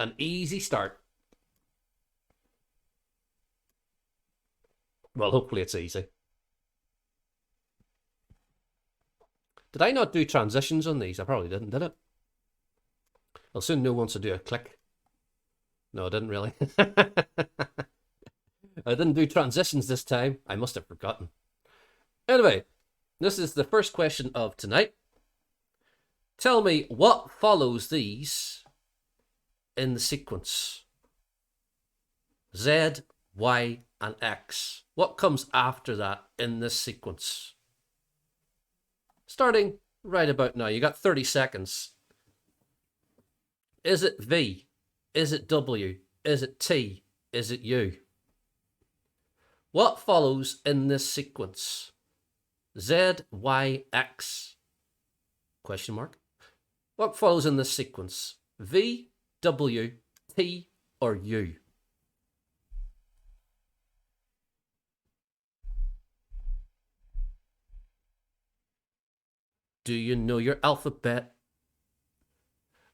An easy start. Well, hopefully it's easy. Did I not do transitions on these? I probably didn't, did it? I'll soon know once I do a click. No, I didn't really. I didn't do transitions this time. I must have forgotten. Anyway, this is the first question of tonight. Tell me what follows these in the sequence. Z, Y, and X. What comes after that in this sequence? Starting right about now. You got 30 seconds. Is it V? Is it W? Is it T? Is it U? What follows in this sequence? Z, Y, X? Question mark. What follows in this sequence? V, W, T, or U? Do you know your alphabet?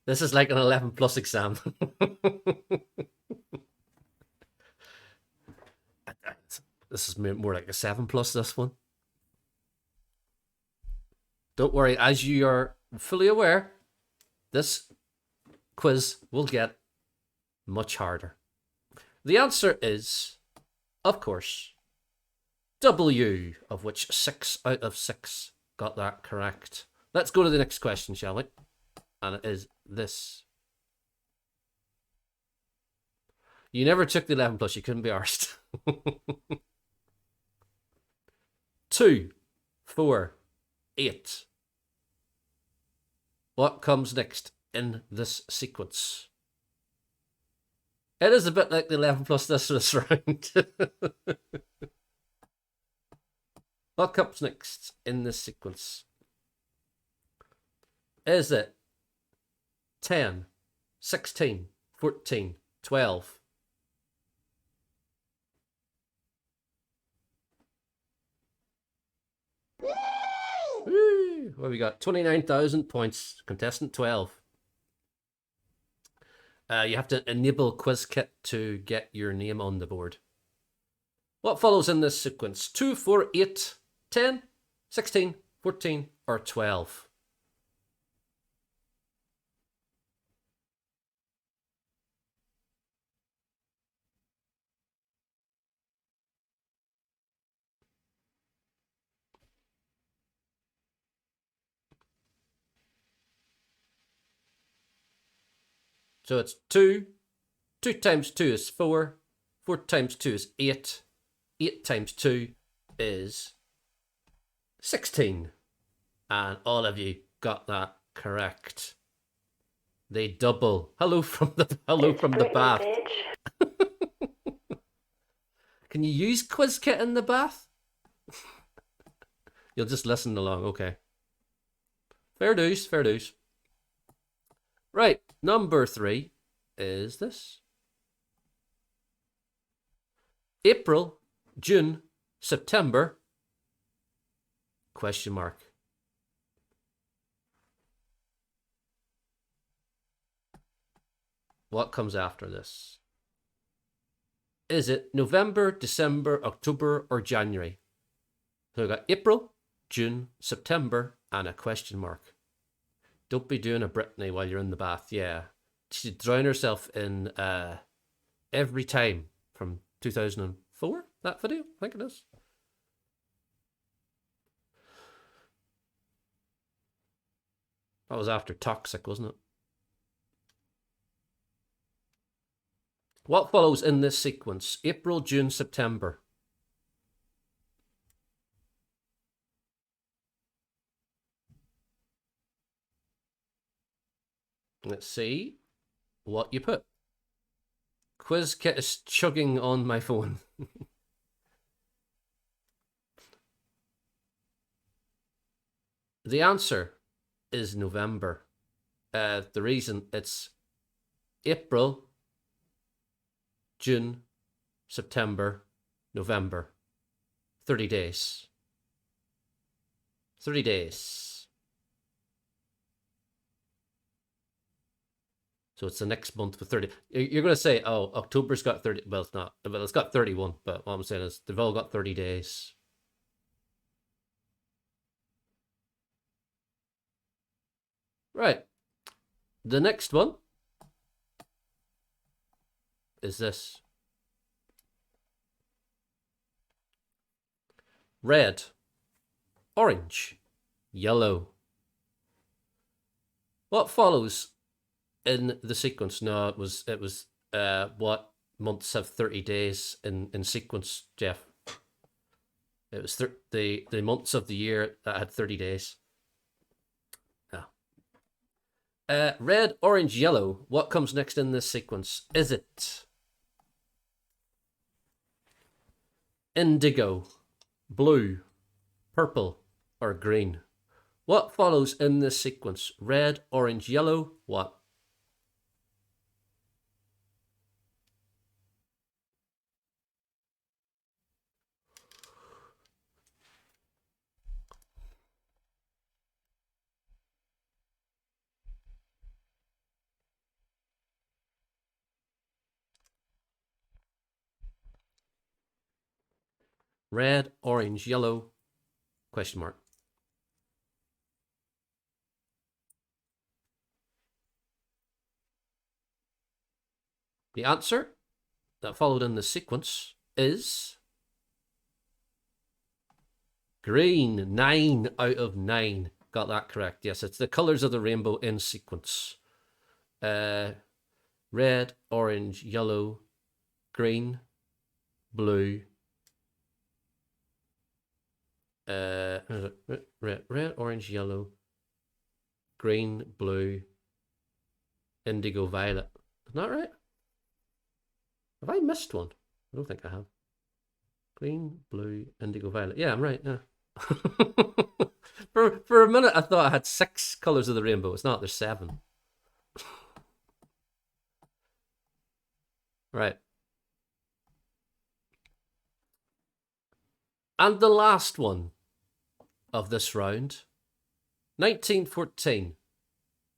This is like an 11 plus exam. This is more like a 7 plus, this one. Don't worry, as you are fully aware, this quiz will get much harder. The answer is, of course, W, of which 6 out of 6 got that correct. Let's go to the next question, shall we? And it is this. You never took the 11 plus, you couldn't be arsed. 2, 4, 8. What comes next in this sequence? It is a bit like the 11 plus this round. What comes next in this sequence? Is it 10, 16, 14, 12? Woo! Well, we got 29,000 points. Contestant 12. You have to enable QuizKit to get your name on the board. What follows in this sequence? 2, 4, 8, 10, 16, 14, or 12? So it's 2. 2 times 2 is 4. 4 times 2 is 8. 8 times 2 is 16. And all of you got that correct. They double. Hello from the bath. Can you use QuizKit in the bath? You'll just listen along, okay. Fair dues, fair dues. Right, number 3 is this. April, June, September, question mark. What comes after this? Is it November, December, October, or January? So we've got April, June, September, and a question mark. Don't be doing a Brittany while you're in the bath. Yeah. She drown herself in Every Time from 2004, that video? I think it is. That was after Toxic, wasn't it? What follows in this sequence? April, June, September. Let's see what you put. QuizKit is chugging on my phone. The answer is November. The reason it's April, June, September, November. 30 days. 30 days. So it's the next month with 30. You're going to say, oh, October's got 30. Well, it's not. Well, it's got 31. But what I'm saying is they've all got 30 days. Right. The next one is this. Red, orange, yellow. What follows in the sequence? No, it was what months have 30 days in sequence, Jeff? It was the months of the year that had 30 days. Red, orange, yellow. What comes next in this sequence? Is it indigo, blue, purple, or green? What follows in this sequence? Red, orange, yellow, what? Red, orange, yellow, question mark. The answer that followed in the sequence is green. 9 out of 9 got that correct. Yes, it's the colors of the rainbow in sequence. Red, orange, yellow, green, blue. Red, orange, yellow, green, blue, indigo, violet. Isn't that right? Have I missed one? I don't think I have. Green, blue, indigo, violet. Yeah, I'm right. Yeah. For a minute, I thought I had 6 colors of the rainbow. It's not. There's 7. Right. And the last one of this round, 1914,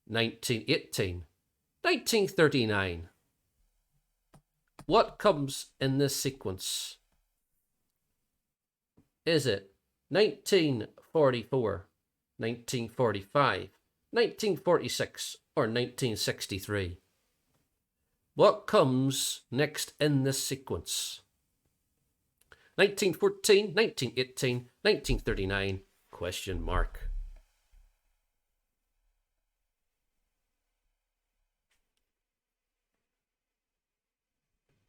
1918, 1939. What comes in this sequence? Is it 1944, 1945, 1946, or 1963? What comes next in this sequence? 1914, 1918, 1939, question mark.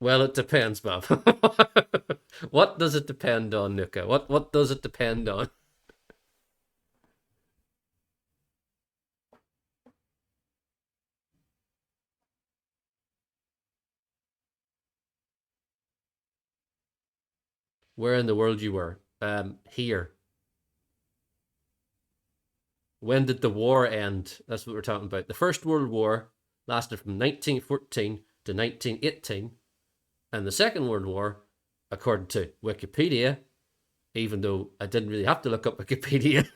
Well, it depends, Bob. What does it depend on, Nuka? What does it depend on? Where in the world you were? Here. When did the war end? That's what we're talking about. The First World War lasted from 1914 to 1918, and the Second World War, according to Wikipedia, even though I didn't really have to look up Wikipedia,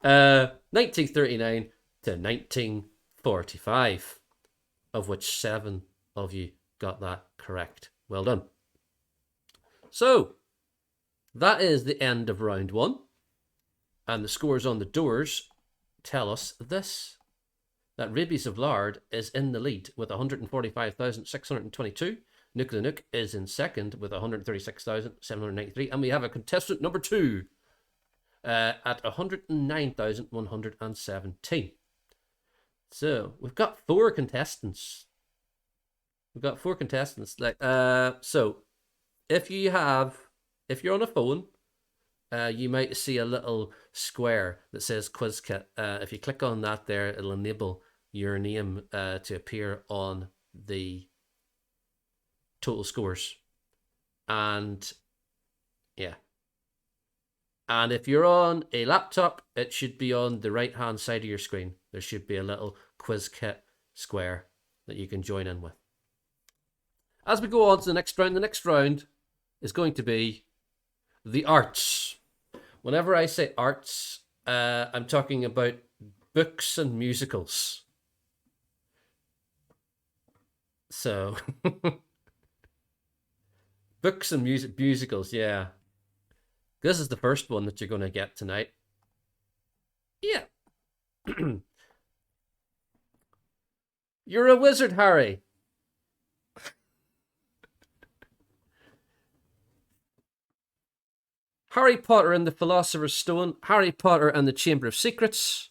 1939 to 1945, of which 7 of you got that correct. Well done. So, that is the end of round 1. And the scores on the doors tell us this: that Rabies of Lard is in the lead with 145,622. Nuka the Nook is in second with 136,793. And we have a contestant number 2 at 109,117. So we've got 4 contestants. So if you're on a phone, you might see a little square that says Quiz Kit. If you click on that there, it'll enable your name to appear on the total scores. And yeah. And if you're on a laptop, it should be on the right-hand side of your screen. There should be a little Quiz Kit square that you can join in with. As we go on to the next round is going to be the arts. Whenever I say arts, I'm talking about books and musicals. So, books and musicals, yeah. This is the first one that you're going to get tonight. Yeah. You're a wizard, Harry. Harry Potter and the Philosopher's Stone, Harry Potter and the Chamber of Secrets,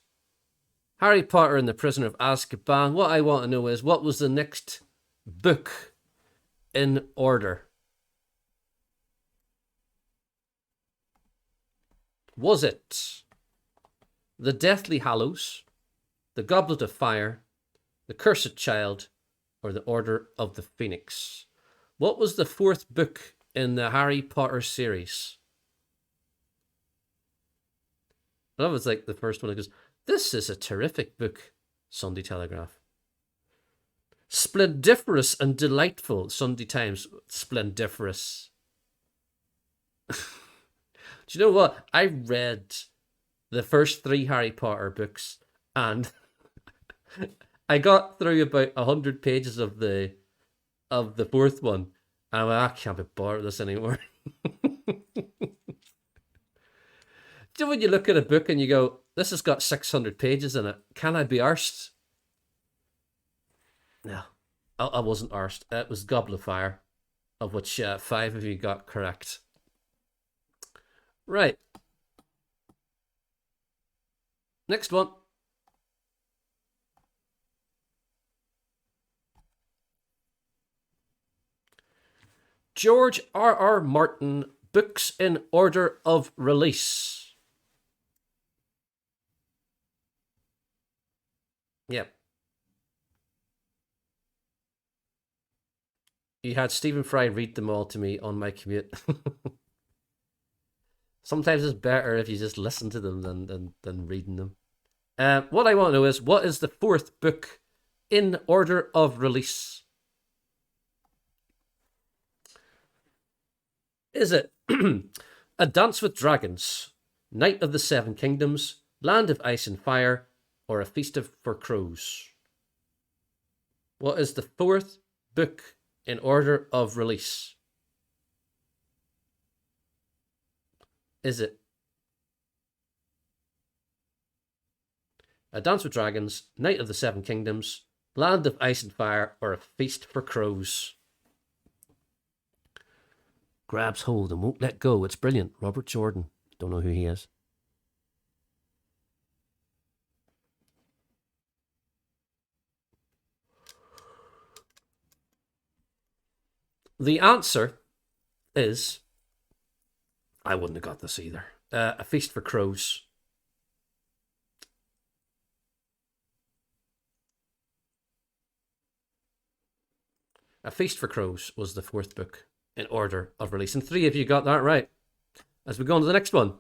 Harry Potter and the Prisoner of Azkaban. What I want to know is, what was the next book in order? Was it The Deathly Hallows, The Goblet of Fire, The Cursed Child, or The Order of the Phoenix? What was the fourth book in the Harry Potter series? That was like the first one that goes, this is a terrific book, Sunday Telegraph. Splendiferous and delightful, Sunday Times. Splendiferous. Do you know what? I read the first three Harry Potter books and I got through about 100 pages of the fourth one. And I went, I can't be bothered with this anymore. Do you know when you look at a book and you go, this has got 600 pages in it. Can I be arsed? No, I wasn't arsed. It was Goblet of Fire, of which 5 of you got correct. Right. Next one. George R.R. Martin, books in order of release. Yep. You had Stephen Fry read them all to me on my commute. Sometimes it's better if you just listen to them than reading them. What I want to know is, what is the fourth book in order of release? Is it A Dance with Dragons, Night of the Seven Kingdoms, Land of Ice and Fire, or A Feast for Crows? What is the fourth book in order of release? Is it A Dance with Dragons, Night of the Seven Kingdoms, Land of Ice and Fire, or A Feast for Crows? Grabs hold and won't let go. It's brilliant. Robert Jordan. Don't know who he is. The answer is, I wouldn't have got this either. A Feast for Crows. A Feast for Crows was the fourth book in order of release. And 3 of you got that right. As we go on to the next one.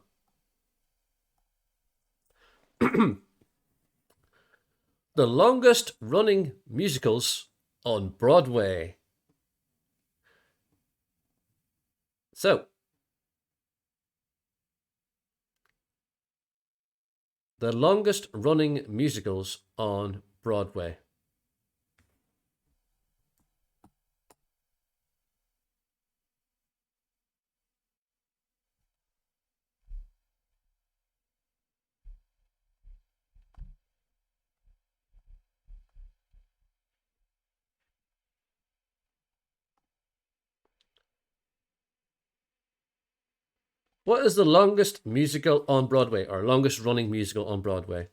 The longest running musicals on Broadway. So, the longest running musicals on Broadway. What is the longest musical on Broadway, or longest running musical on Broadway?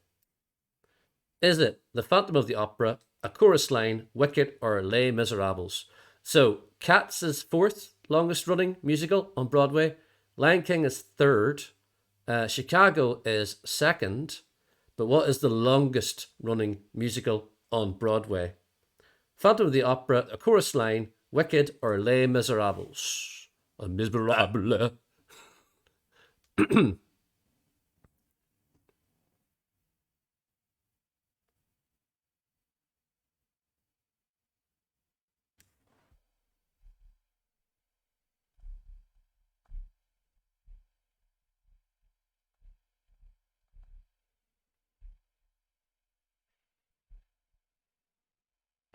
Is it The Phantom of the Opera, A Chorus Line, Wicked, or Les Miserables? So, Cats is fourth longest running musical on Broadway. Lion King is third. Chicago is second. But what is the longest running musical on Broadway? Phantom of the Opera, A Chorus Line, Wicked, or Les Miserables? A Miserable.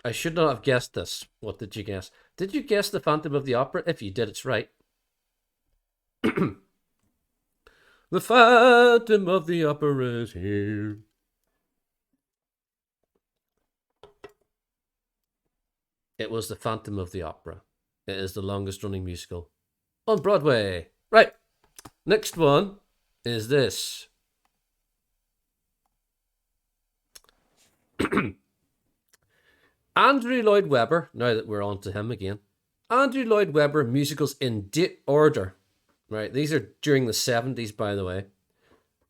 I should not have guessed this. What did you guess? Did you guess the Phantom of the Opera? If you did, it's right. The Phantom of the Opera is here. It was the Phantom of the Opera. It is the longest running musical on Broadway. Right. Next one is this. Andrew Lloyd Webber, now that we're on to him again. Andrew Lloyd Webber musicals in date order. Right, these are during the 70s, by the way.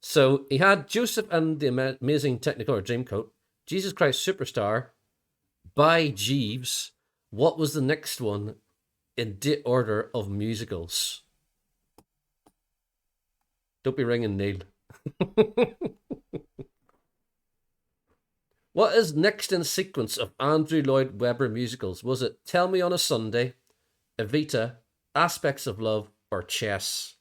So he had Joseph and the Amazing Technicolor Dreamcoat, Jesus Christ Superstar, By Jeeves. What was the next one in date order of musicals? Don't be ringing Neil. What is next in sequence of Andrew Lloyd Webber musicals? Was it Tell Me on a Sunday, Evita, Aspects of Love, or Chess?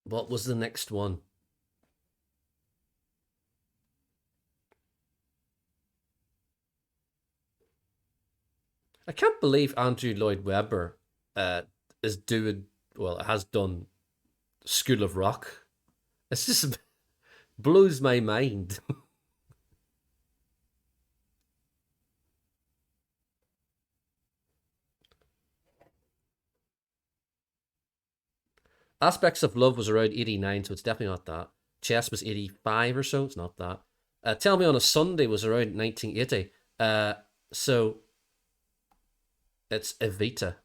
What was the next one? I can't believe Andrew Lloyd Webber is doing, well, has done School of Rock. It's just blows my mind. Aspects of Love was around 89, so it's definitely not that. Chess was 85 or so, it's not that. Tell Me on a Sunday was around 1980. So it's Evita.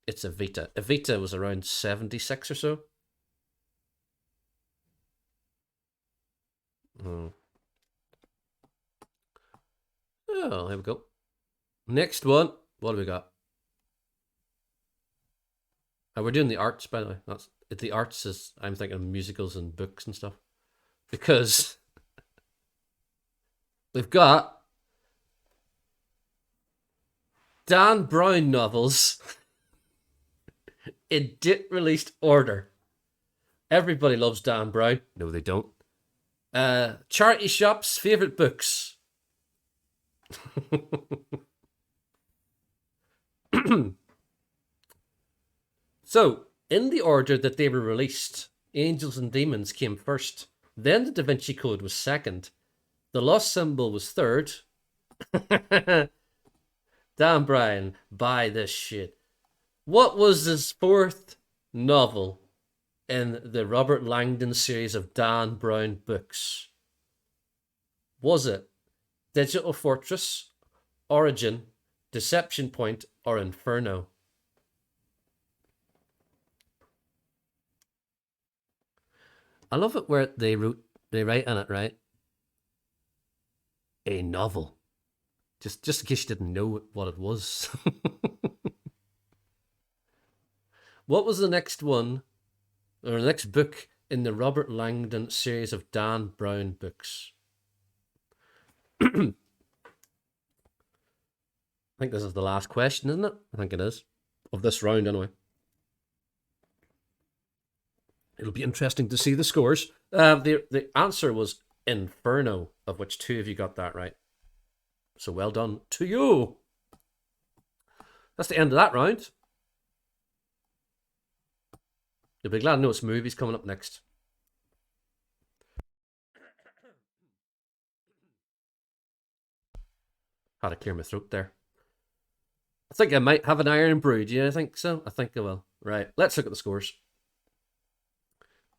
It's Evita. Evita was around 76 or so. Oh, there we go. Next one. What do we got? We're doing the arts, by the way. That's the arts is I'm thinking musicals and books and stuff. Because we've got Dan Brown novels in date released order. Everybody loves Dan Brown. No, they don't. Charity Shop's favourite books. So, in the order that they were released, Angels and Demons came first. Then the Da Vinci Code was second. The Lost Symbol was third. Dan Brown, buy this shit. What was his fourth novel in the Robert Langdon series of Dan Brown books? Was it Digital Fortress, Origin, Deception Point, or Inferno? I love it where they write in it, right? A novel. Just in case you didn't know what it was. What was the next one, or the next book in the Robert Langdon series of Dan Brown books? I think this is the last question, isn't it? I think it is. Of this round, anyway. It'll be interesting to see the scores. The answer was Inferno, of which two of you got that right. So well done to you. That's the end of that round. You'll be glad to know it's movies coming up next. Had to clear my throat there. I think I might have an Iron Brew. Do you think so? I think I will. Right, let's look at the scores.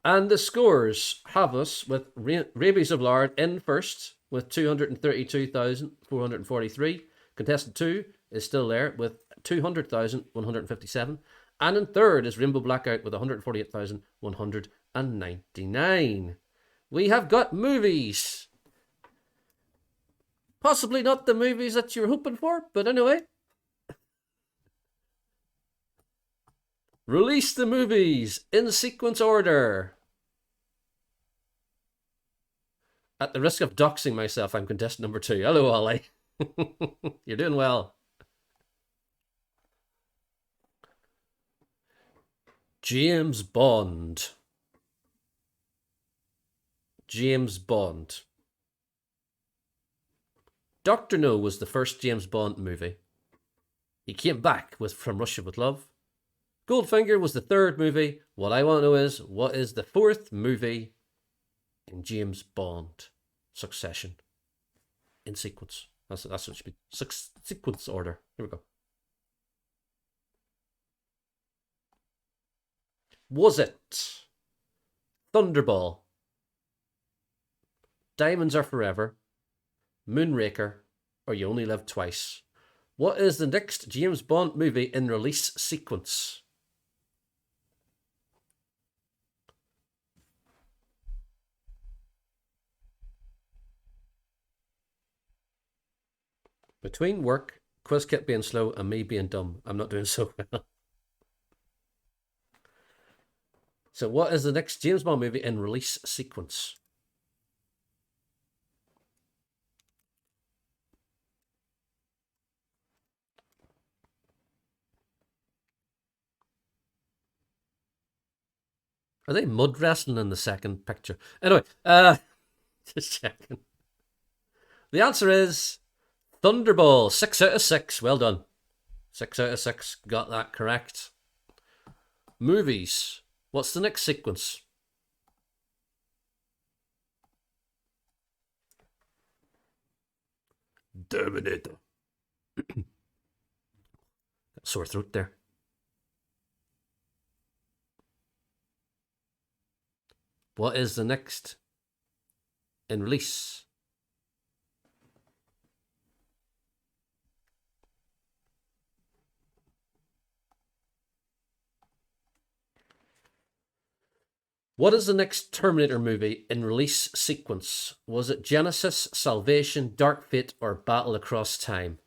And the scores have us with Rabies of Lard in first with 232,443. Contestant 2 is still there with 200,157. And in third is Rainbow Blackout with 148,199. We have got movies. Possibly not the movies that you were hoping for, but anyway. Release the movies in sequence order. At the risk of doxing myself, I'm contestant number 2. Hello, Ollie. You're doing well. James Bond. James Bond. Dr. No was the first James Bond movie. He came back with From Russia with Love. Goldfinger was the third movie. What I want to know is, what is the fourth movie in James Bond succession? In sequence. That's what it should be. Sequence order. Here we go. Was it Thunderball, Diamonds Are Forever, Moonraker, or You Only Live Twice? What is the next James Bond movie in release sequence? Between work, QuizKit being slow, and me being dumb, I'm not doing so well. So what is the next James Bond movie in release sequence? Are they mud wrestling in the second picture? Anyway, just checking. The answer is Thunderball. 6 out of 6. Well done. 6 out of 6. Got that correct. Movies. What's the next sequence? Terminator. Sore throat there. What is the next in release? What is the next Terminator movie in release sequence? Was it Genesis, Salvation, Dark Fate, or Battle Across Time?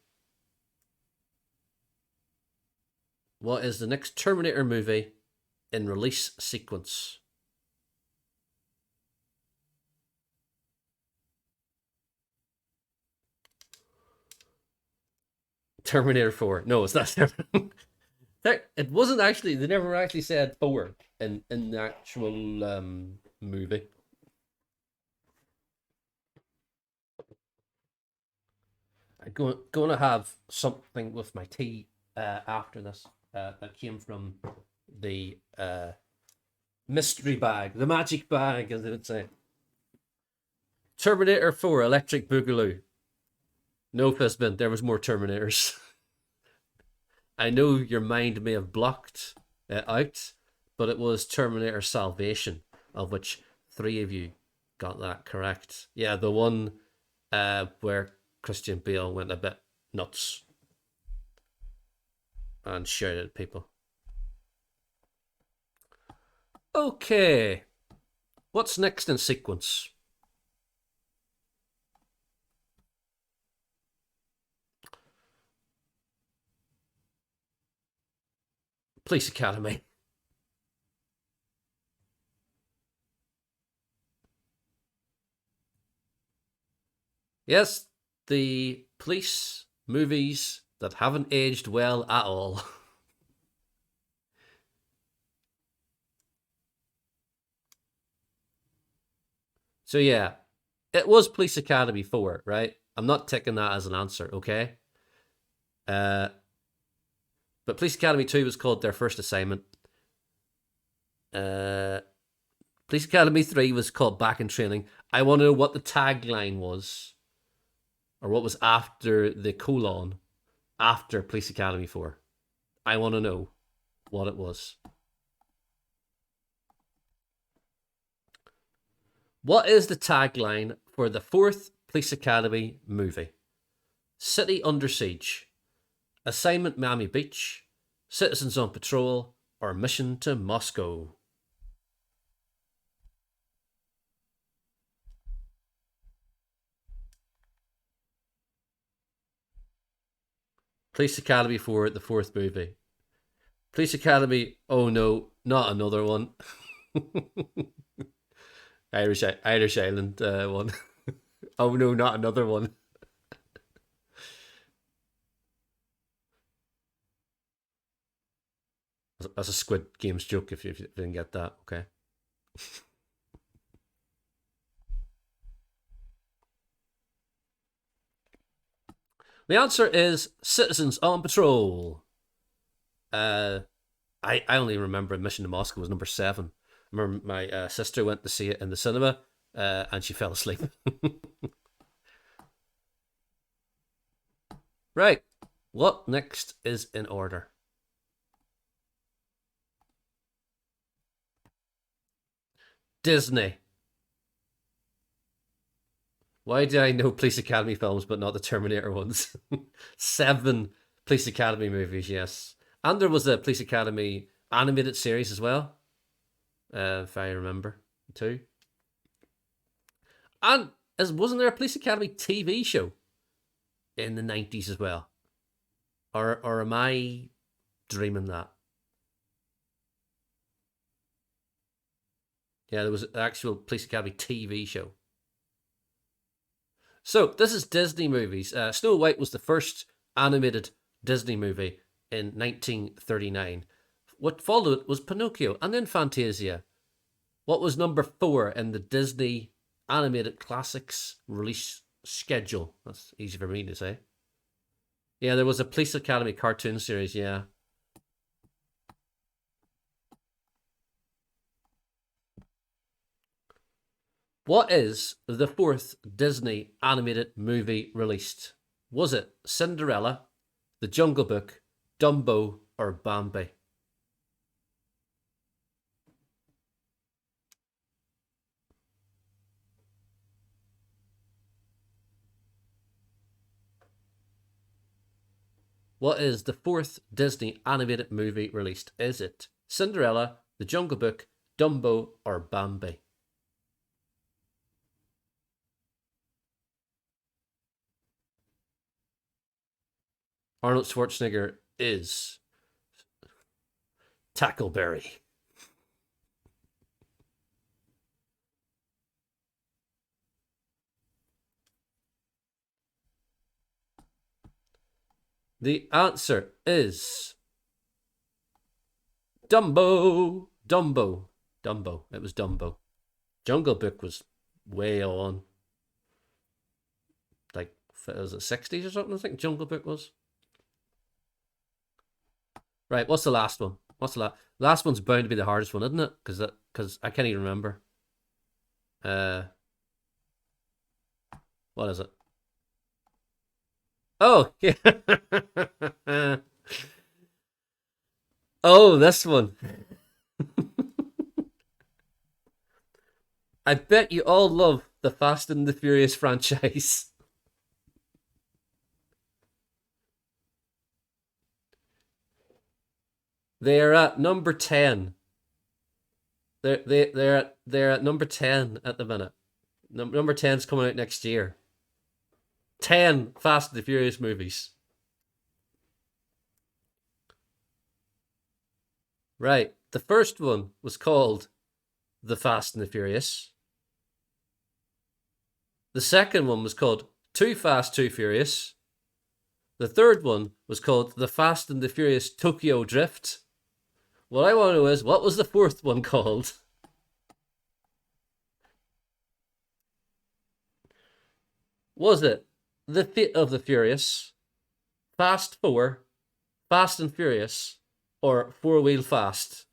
What is the next Terminator movie in release sequence? Terminator 4. No, it's not. It wasn't actually. They never actually said 4 in the actual movie. I'm going to have something with my tea after this that came from the mystery bag, the magic bag, as they would say. Terminator 4, Electric Boogaloo. No, Fistman, there was more Terminators. I know your mind may have blocked it out, but it was Terminator Salvation, of which 3 of you got that correct. Yeah, the one where Christian Bale went a bit nuts and shouted at people. Okay, what's next in sequence? Police Academy. Yes, the police movies that haven't aged well at all. So yeah, it was Police Academy 4, right? I'm not taking that as an answer, okay? But Police Academy 2 was called Their First Assignment. Police Academy 3 was called Back in Training. I want to know what the tagline was, or what was after the colon after Police Academy 4. I want to know what it was. What is the tagline for the 4th Police Academy movie? City Under Siege, Assignment Miami Beach, Citizens on Patrol, or Mission to Moscow? Police Academy 4, the 4th movie. Police Academy, oh no, not another one. Irish Island one. Oh no, not another one. That's a Squid Games joke if you didn't get that. Okay. The answer is Citizens on Patrol. Uh, I only remember Mission to Moscow was number 7. I remember my sister went to see it in the cinema, and she fell asleep. Right. What next is in order? Disney. Why do I know Police Academy films but not the Terminator ones? 7 Police Academy movies, yes. And there was a Police Academy animated series as well, if I remember, too. And wasn't there a Police Academy TV show in the 90s as well? Or am I dreaming that? Yeah, there was an actual Police Academy TV show. So this is Disney movies. Snow White was the first animated Disney movie in 1939. What followed was Pinocchio and then Fantasia. What was number 4 in the Disney animated classics release schedule? That's easy for me to say. Yeah, there was a Police Academy cartoon series, yeah. What is the 4th Disney animated movie released? Was it Cinderella, The Jungle Book, Dumbo, or Bambi? What is the 4th Disney animated movie released? Is it Cinderella, The Jungle Book, Dumbo, or Bambi? Arnold Schwarzenegger is Tackleberry. The answer is Dumbo. Dumbo. Dumbo. It was Dumbo. Jungle Book was way on. Like, was it 60s or something? I think Jungle Book was. Right, what's the last one? What's the last one's bound to be the hardest one, isn't it? Because I can't even remember. Uh, what is it? Oh, yeah. Oh, this one. I bet you all love the Fast and the Furious franchise. They're at number 10. They're at number 10 at the minute. Number 10's coming out next year. 10 Fast and the Furious movies. Right. The first one was called The Fast and the Furious. The second one was called Too Fast, Too Furious. The third one was called The Fast and the Furious Tokyo Drift. What I want to know is, what was the fourth one called? Was it The Fate of the Furious, Fast 4, Fast and Furious, or Four Wheel Fast?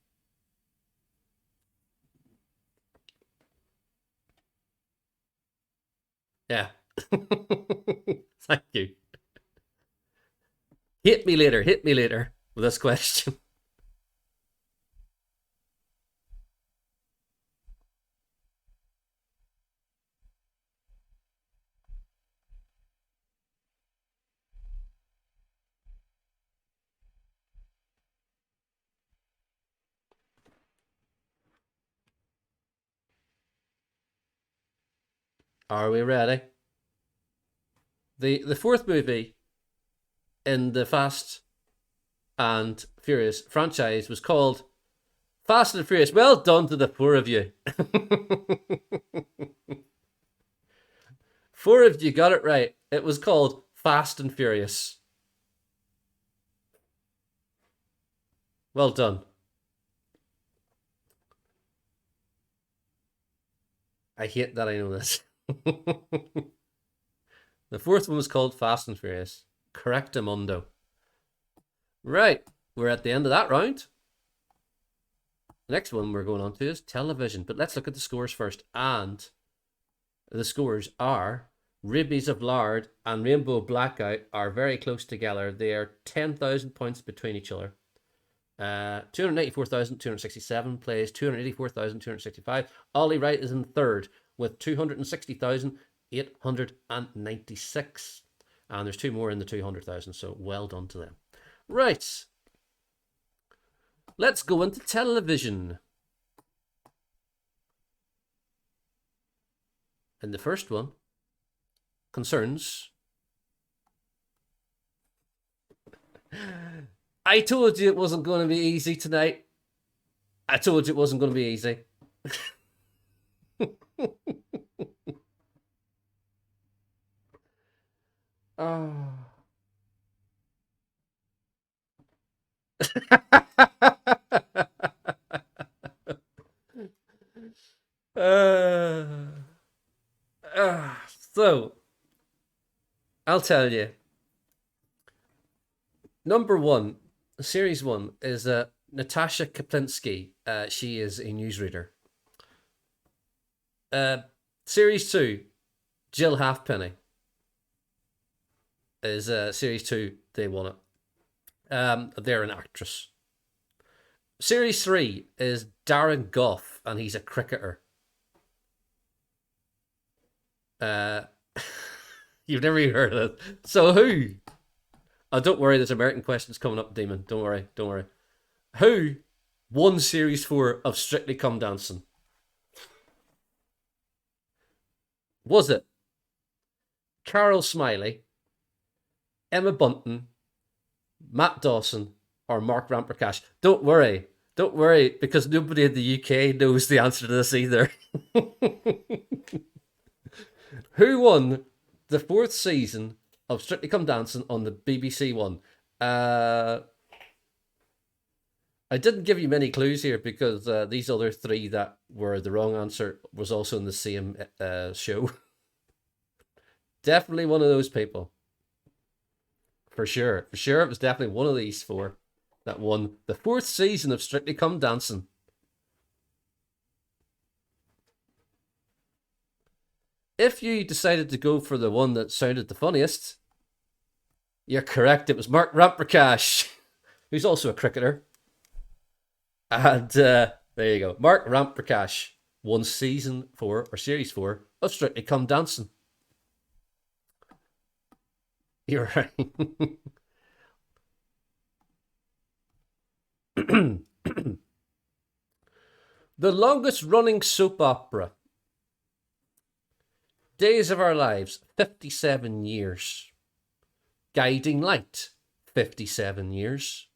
Yeah. Thank you. Hit me later with this question. Are we ready? The fourth movie in the Fast and Furious franchise was called Fast and Furious. Well done to the four of you. Four of you got it right. It was called Fast and Furious. Well done. I hate that I know this. The fourth one was called Fast and Furious. Correctamundo. Right, we're at the end of that round. The next one we're going on to is television, but let's look at the scores first. And the scores are Rubies of Lard and Rainbow Blackout are very close together. They are 10,000 points between each other. 294,267 plays 284,265. Ollie Wright is in third with 260,896. And there's two more in the 200,000, so well done to them. Right. Let's go into television. And the first one concerns... I told you it wasn't going to be easy tonight. I told you it wasn't going to be easy. Oh. So, I'll tell you. Number one, series one, is Natasha Kaplinsky. She is a newsreader. Series two, Jill Halfpenny. Is series two, they won it. They're an actress. Series 3 is Darren Gough, and he's a cricketer. You've never even heard of it. So who? Oh, don't worry, there's American questions coming up, Demon. Don't worry. Who won Series 4 of Strictly Come Dancing? Was it Carol Smiley, Emma Bunton, Matt Dawson, or Mark Ramprakash? Don't worry, because nobody in the UK knows the answer to this either. Who won the 4th season of Strictly Come Dancing on the BBC One? I didn't give you many clues here because these other 3 that were the wrong answer was also in the same show. Definitely one of those people. For sure, it was definitely one of these 4 that won the 4th season of Strictly Come Dancing. If you decided to go for the one that sounded the funniest, you're correct. It was Mark Ramprakash, who's also a cricketer. And there you go. Mark Ramprakash won season 4 or series 4 of Strictly Come Dancing. You're right. The longest running soap opera. Days of Our Lives, 57 years. Guiding Light, 57 years.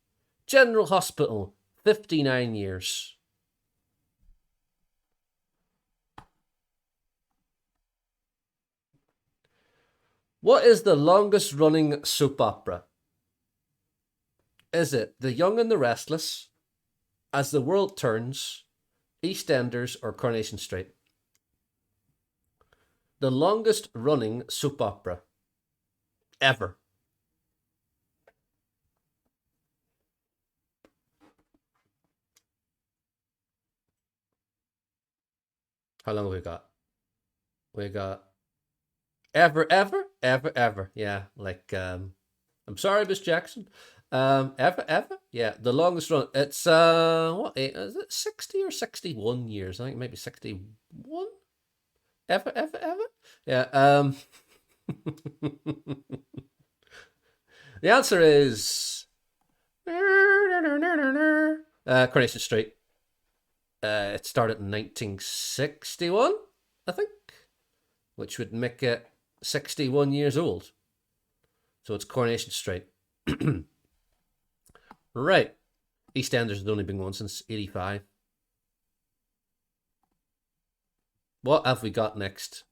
General Hospital, 59 years. What is the longest running soap opera? Is it The Young and the Restless, As the World Turns, EastEnders, or Coronation Street? The longest running soap opera ever. How long have we got? We got ever. Yeah, like I'm sorry, Miss Jackson. Ever. Yeah, the longest run. It's what is it? 60 or 61 years? I think maybe 61. Ever. Yeah. The answer is Coronation Street. It started in 1961, I think, which would make it 61 years old. So it's Coronation Street. Right. EastEnders has only been going since 85. What have we got next?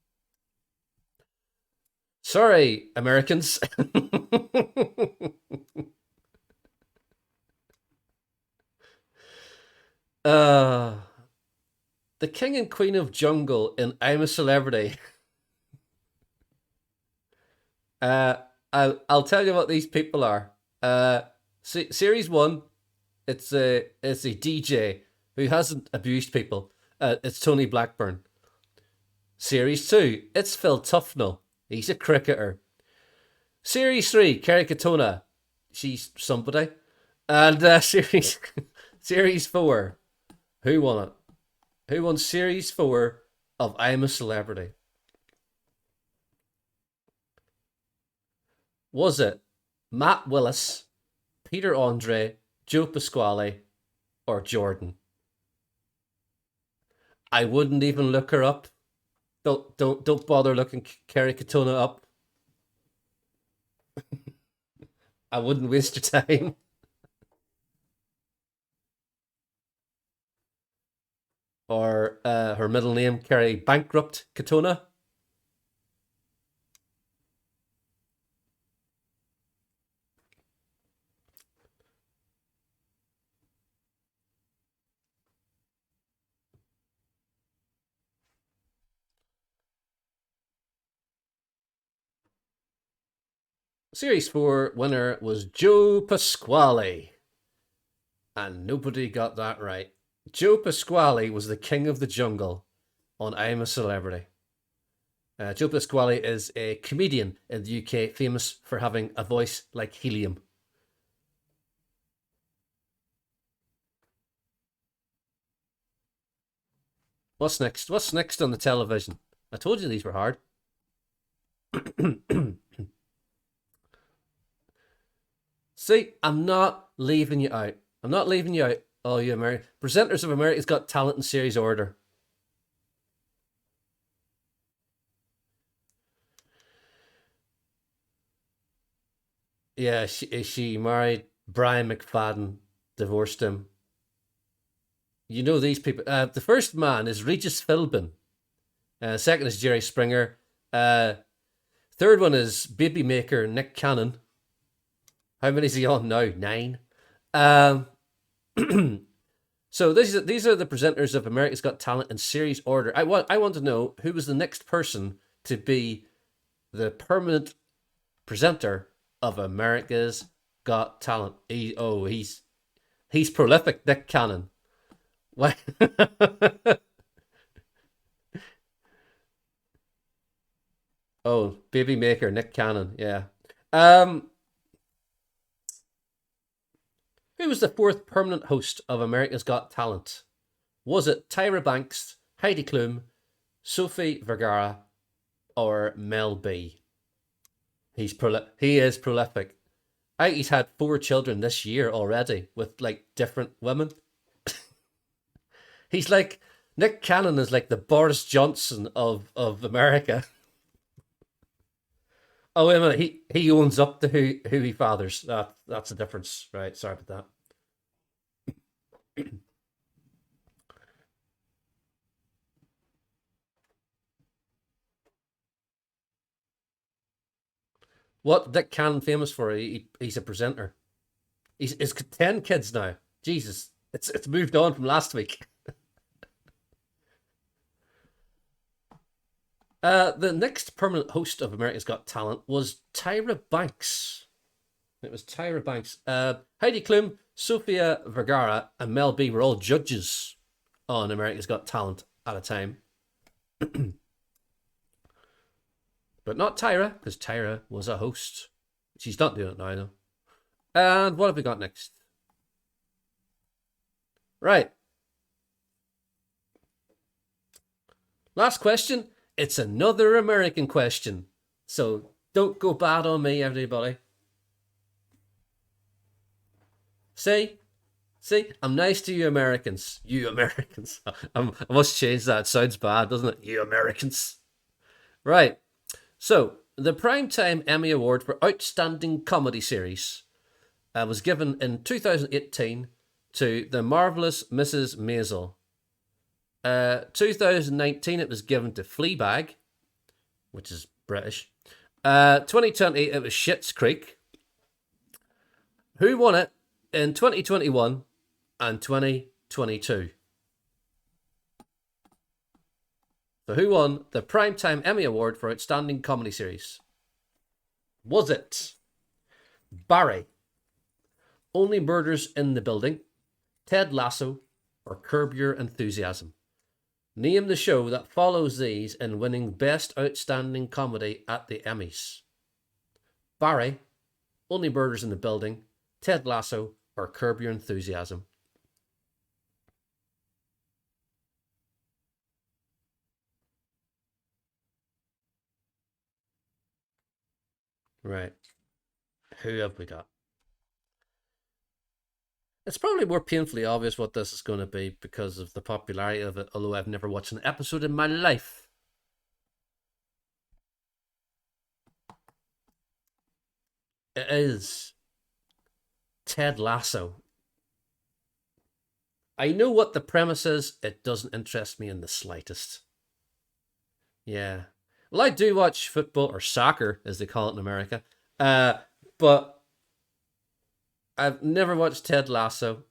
Sorry, Americans. The king and queen of jungle in I'm a Celebrity. Uh, I'll tell you what these people are. Series one, it's a DJ who hasn't abused people. It's Tony Blackburn. Series two, it's Phil Tufnell. He's a cricketer. Series three, Kerry Katona. She's somebody. And series four, who won it? Who won series four of I'm a Celebrity? Was it Matt Willis, Peter Andre, Joe Pasquale, or Jordan? I wouldn't even look her up. Don't bother looking Kerry Katona up. I wouldn't waste your time. Or her middle name, Kerry Bankrupt Katona. Series 4 winner was Joe Pasquale. And nobody got that right. Joe Pasquale was the king of the jungle on I'm a Celebrity. Joe Pasquale is a comedian in the UK famous for having a voice like helium. What's next? What's next on the television? I told you these were hard. See, I'm not leaving you out. I'm not leaving you out. Oh, you American presenters of America's Got Talent in series order. Yeah, she married Brian McFadden, divorced him. You know these people. The first man is Regis Philbin. Second is Jerry Springer. Third one is baby maker Nick Cannon. How many is he on now? 9. So these are the presenters of America's Got Talent in series order. I want to know who was the next person to be the permanent presenter of America's Got Talent. He's prolific, Nick Cannon. Why? Oh, baby maker Nick Cannon. Yeah. Who was the fourth permanent host of America's Got Talent? Was it Tyra Banks, Heidi Klum, Sophie Vergara, or Mel B? He is prolific. I think he's had 4 children this year already with like different women. He's like Nick Cannon is like the Boris Johnson of America. Oh wait a minute, he owns up to who he fathers. That's the difference, right? Sorry about that. What Nick Cannon famous for? He's a presenter. He's 10 kids now. Jesus, it's moved on from last week. The next permanent host of America's Got Talent was Tyra Banks. It was Tyra Banks. Heidi Klum, Sofia Vergara, and Mel B were all judges on America's Got Talent at a time. But not Tyra, because Tyra was a host. She's not doing it now, though. And what have we got next? Right. Last question. It's another American question. So don't go bad on me, everybody. See, I'm nice to you Americans. You Americans. I must change that. It sounds bad, doesn't it? You Americans. Right. So, the Primetime Emmy Award for Outstanding Comedy Series was given in 2018 to The Marvelous Mrs. Maisel. 2019 it was given to Fleabag, which is British. 2020 it was Schitt's Creek. Who won it in 2021 and 2022? So who won the Primetime Emmy Award for Outstanding Comedy Series? Was it Barry, Only Murders in the Building, Ted Lasso, or Curb Your Enthusiasm? Name the show that follows these in winning Best Outstanding Comedy at the Emmys. Barry, Only Murders in the Building, Ted Lasso, or Curb Your Enthusiasm? Right. Who have we got? It's probably more painfully obvious what this is going to be because of the popularity of it, although I've never watched an episode in my life. It is Ted Lasso. I know what the premise is, it doesn't interest me in the slightest. Yeah. Well, I do watch football, or soccer, as they call it in America, but I've never watched Ted Lasso.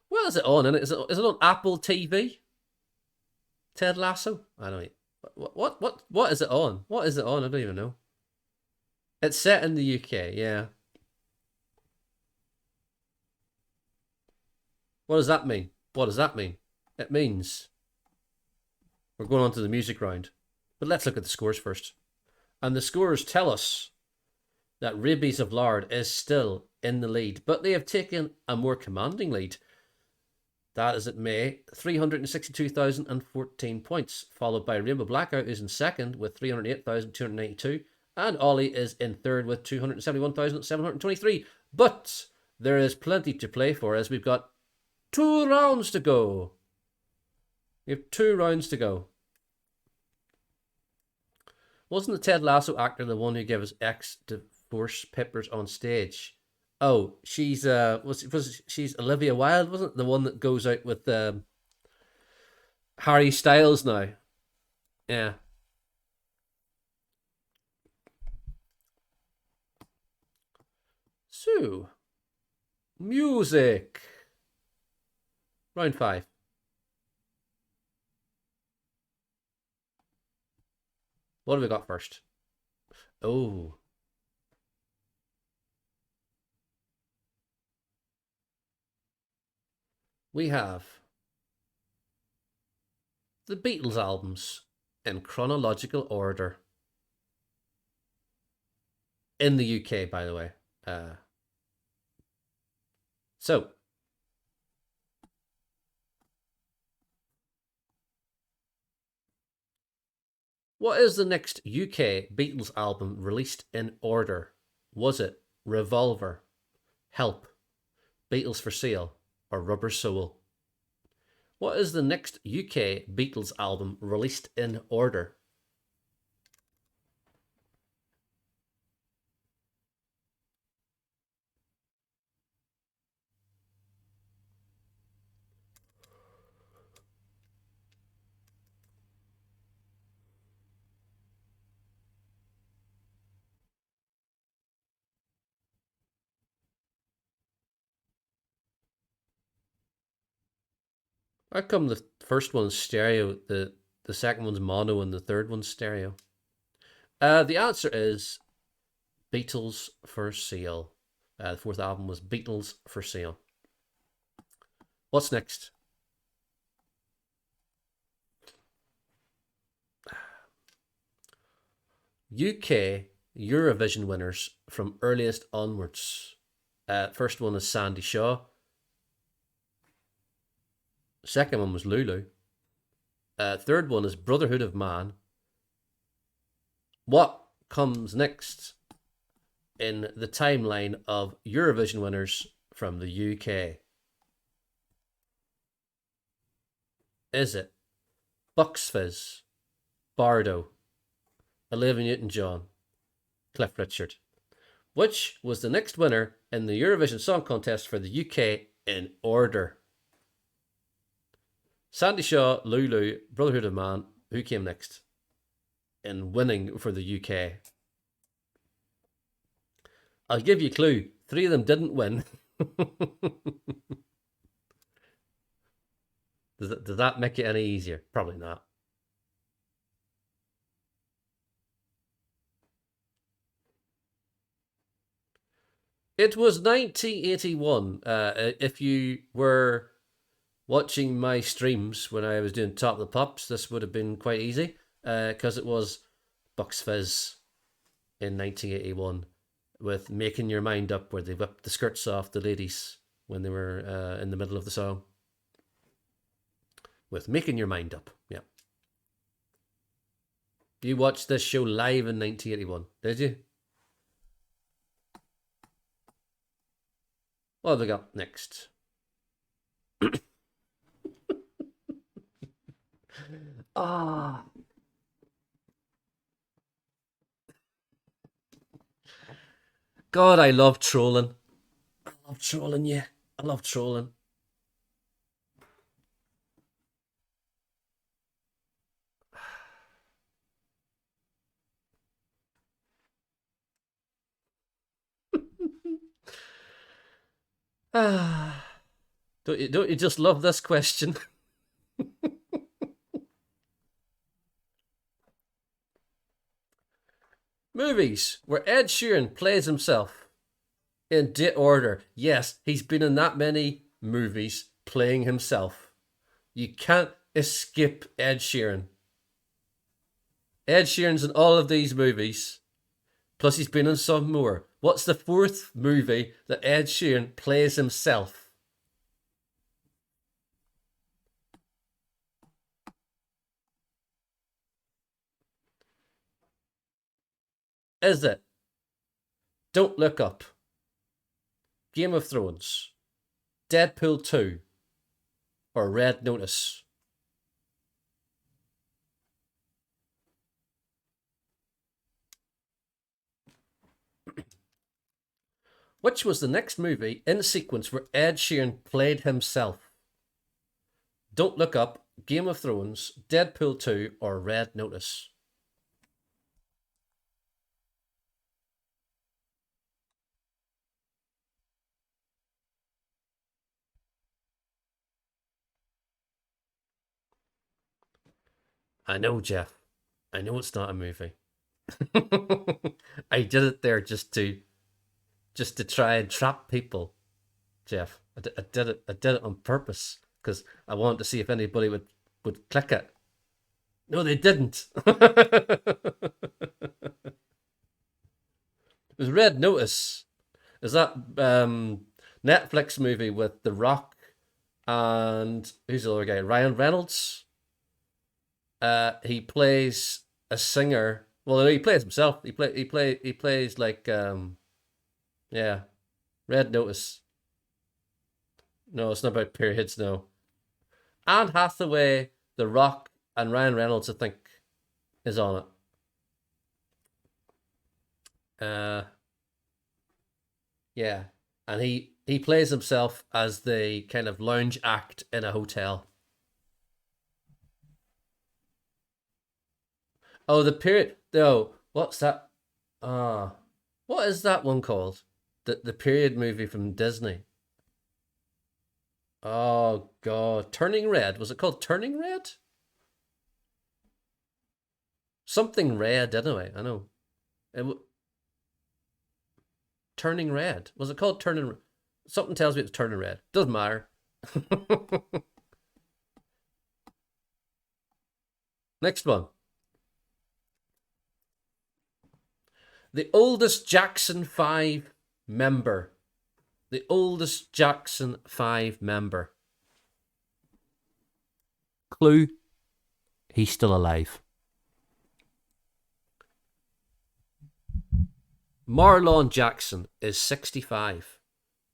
Well, is it on? Is it on Apple TV? Ted Lasso? I don't. What is it on? What is it on? I don't even know. It's set in the UK. Yeah. What does that mean? What does that mean? It means we're going on to the music round. But let's look at the scores first. And the scores tell us that Rabies of Lard is still in the lead, but they have taken a more commanding lead. That is at May, 362,014 points, followed by Rainbow Blackout, who's in second with 308,292, and Ollie is in third with 271,723. But there is plenty to play for as we've got 2 rounds to go. We have 2 rounds to go. Wasn't the Ted Lasso actor the one who gave his ex divorce papers on stage? Oh, she's she's Olivia Wilde, wasn't it? The one that goes out with Harry Styles now. Yeah. So, music. Round 5. What have we got first? Oh. We have the Beatles albums in chronological order. In the UK, by the way. So, what is the next UK Beatles album released in order? Was it Revolver, Help, Beatles for Sale, or Rubber Soul? What is the next UK Beatles album released in order? How come the first one's stereo, the second one's mono, and the third one's stereo? The answer is Beatles for Sale. The fourth album was Beatles for Sale. What's next? UK Eurovision winners from earliest onwards. First one is Sandy Shaw. Second one was Lulu. Third one is Brotherhood of Man. What comes next in the timeline of Eurovision winners from the UK? Is it Bucks Fizz, Bardo, Olivia Newton-John, Cliff Richard? Which was the next winner in the Eurovision Song Contest for the UK in order? Sandy Shaw, Lulu, Brotherhood of Man. Who came next in winning for the UK? I'll give you a clue. 3 of them didn't win. Does that make it any easier? Probably not. It was 1981. If you were watching my streams when I was doing Top of the Pops, this would have been quite easy because it was Bucks Fizz in 1981 with Making Your Mind Up, where they whipped the skirts off the ladies when they were in the middle of the song. With Making Your Mind Up, yeah. You watched this show live in 1981, did you? What have we got next? Ah. God, I love trolling. I love trolling, yeah. I love trolling. Ah. Don't you just love this question? Movies where Ed Sheeran plays himself in date order. Yes, he's been in that many movies playing himself. You can't escape Ed Sheeran. Ed Sheeran's in all of these movies. Plus, he's been in some more. What's the fourth movie that Ed Sheeran plays himself? Is it Don't Look Up, Game of Thrones, Deadpool 2, or Red Notice? Which was the next movie in sequence where Ed Sheeran played himself? Don't Look Up, Game of Thrones, Deadpool 2, or Red Notice? I know, Jeff. I know it's not a movie. I did it there just to try and trap people, Jeff. I did it. I did it on purpose because I wanted to see if anybody would click it. No, they didn't. It was Red Notice. Is that Netflix movie with The Rock and who's the other guy? Ryan Reynolds. He plays a singer. Well, he plays himself. He plays like yeah, Red Notice. No, it's not about periods. No, Anne Hathaway, The Rock, and Ryan Reynolds, I think, is on it. Yeah, and he plays himself as the kind of lounge act in a hotel. Oh, the period. No, what's that? Ah, what is that one called? The period movie from Disney. Oh God, Turning Red. Was it called Turning Red? Something red, anyway. I know. Turning Red. Was it called Turning? Something tells me it's Turning Red. Doesn't matter. Next one. The oldest Jackson 5 member. The oldest Jackson 5 member. Clue. He's still alive. Marlon Jackson is 65.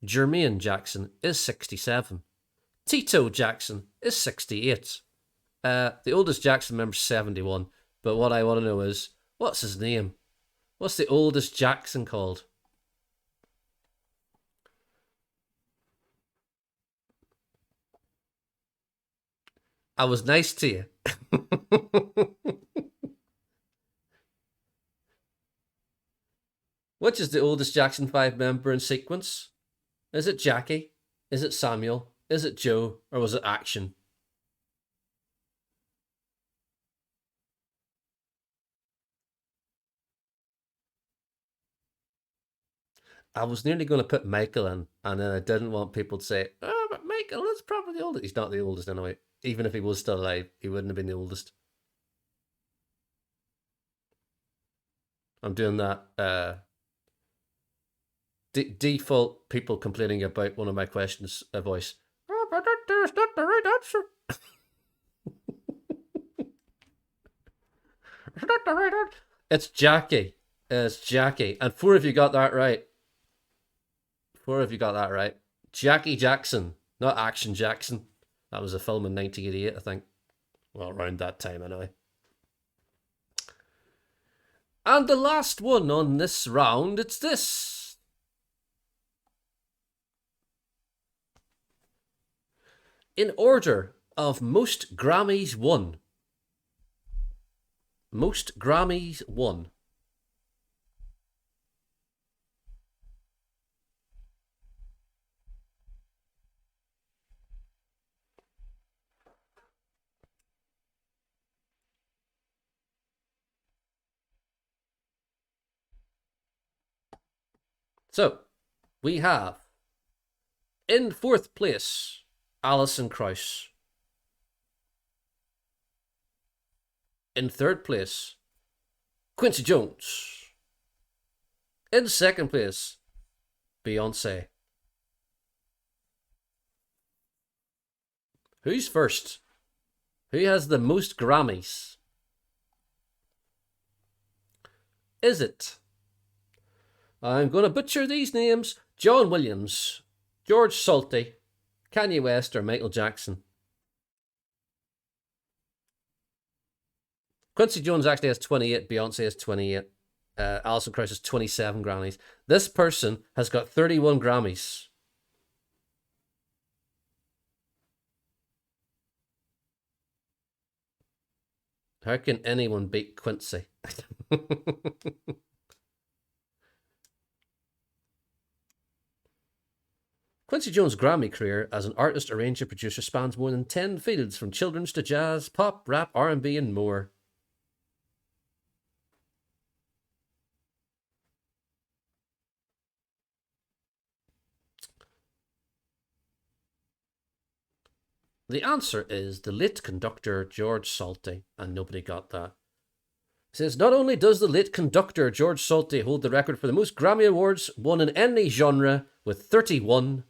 Jermaine Jackson is 67. Tito Jackson is 68. The oldest Jackson member is 71. But what I want to know is, what's his name? What's the oldest Jackson called? I was nice to you. Which is the oldest Jackson 5 member in sequence? Is it Jackie? Is it Samuel? Is it Joe? Or was it Action? I was nearly going to put Michael in, and then I didn't want people to say, "Oh, but Michael is probably the oldest." He's not the oldest anyway. Even if he was still alive, he wouldn't have been the oldest. I'm doing that default people complaining about one of my questions voice. Oh, but that is not the right answer. It's not the right answer. It's Jackie. It's Jackie. And four of you got that right. Four of you got that right. Jackie Jackson, not Action Jackson. That was a film in 1988, I think. Well, around that time, anyway. And the last one on this round, it's this. In order of most Grammys won. Most Grammys won. So, we have in fourth place, Alison Krauss. In third place, Quincy Jones. In second place, Beyonce. Who's first? Who has the most Grammys? Is it? I'm going to butcher these names. John Williams, George Solti, Kanye West, or Michael Jackson? Quincy Jones actually has 28. Beyonce has 28. Alison Krauss has 27 Grammys. This person has got 31 Grammys. How can anyone beat Quincy? Quincy Jones' Grammy career as an artist, arranger, producer spans more than 10 fields, from children's to jazz, pop, rap, R&B, and more. The answer is the late conductor George Solti, and nobody got that. It says, not only does the late conductor George Solti hold the record for the most Grammy Awards won in any genre with 31,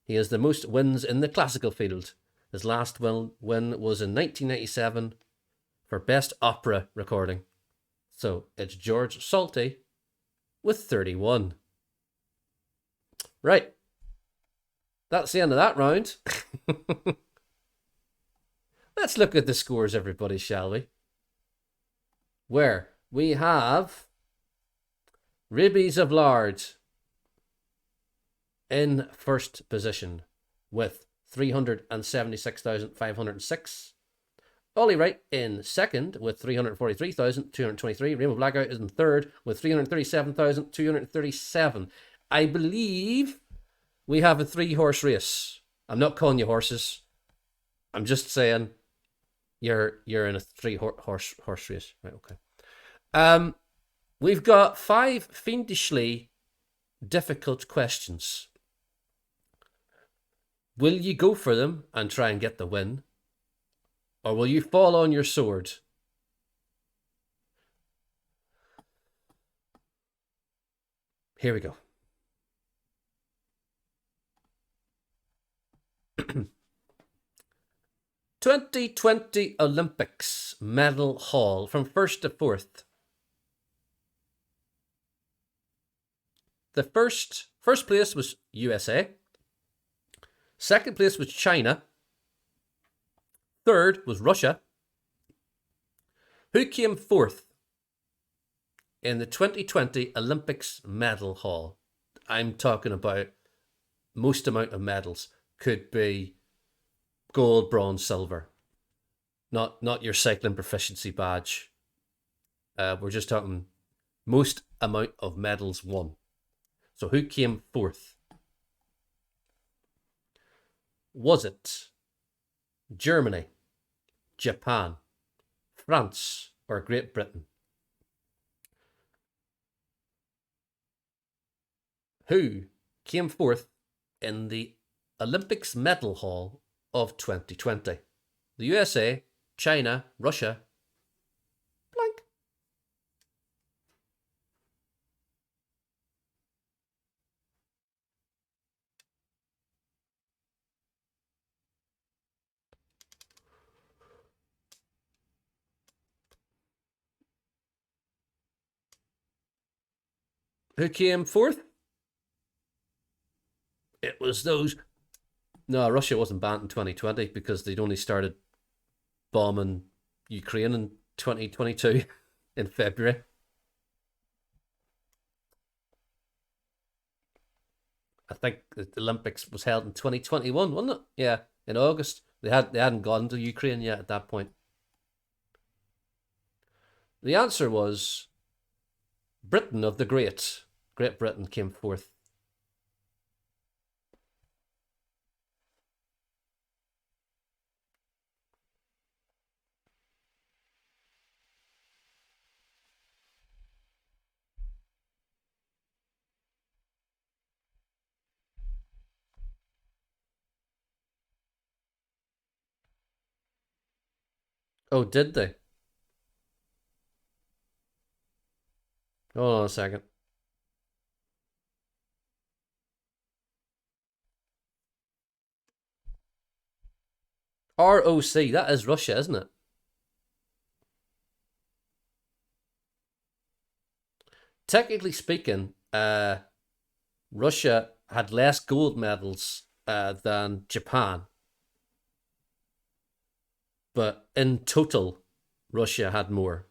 he has the most wins in the classical field. His last win was in 1997 for Best Opera Recording. So it's George Solti with 31. Right. That's the end of that round. Let's look at the scores, everybody, shall we? Where we have Ribbies of Lard in first position with 376,506. Ollie Wright in second with 343,223. Rainbow Blackout is in third with 337,237. I believe we have a 3-horse race. I'm not calling you horses. I'm just saying you're in a 3-horse race. Right, okay. We've got 5 fiendishly difficult questions. Will you go for them and try and get the win? Or will you fall on your sword? Here we go. '20 Olympics medal haul from first to fourth. The first place was USA. Second place was China. Third was Russia. Who came fourth in the 2020 Olympics medal haul? I'm talking about most amount of medals. Could be gold, bronze, silver. Not your cycling proficiency badge. We're just talking most amount of medals won. So who came fourth? Was it Germany, Japan, France, or Great Britain? Who came fourth in the Olympics Medal Hall of 2020? The USA, China, Russia, blank. Who came fourth? It was those. No, Russia wasn't banned in 2020 because they'd only started bombing Ukraine in 2022 in February. I think the Olympics was held in 2021, wasn't it? Yeah, in August. They hadn't gone to Ukraine yet at that point. The answer was Britain of the Great. Great Britain came fourth. Oh, did they? Hold on a second. ROC, that is Russia, isn't it? Technically speaking, Russia had less gold medals than Japan, but in total, Russia had more.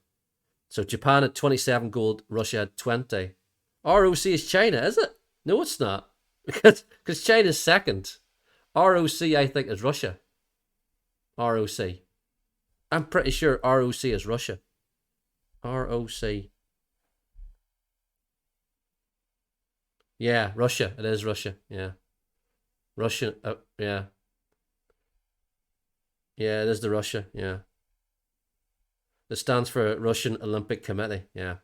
So Japan had 27 gold, Russia had 20. ROC is China, is it? No, it's not. Because China's second. ROC, I think, is Russia. ROC. I'm pretty sure ROC is Russia. ROC. Yeah, Russia. It is Russia. Yeah. Russian. Yeah. Yeah, it is the Russia. Yeah. It stands for Russian Olympic Committee. Yeah.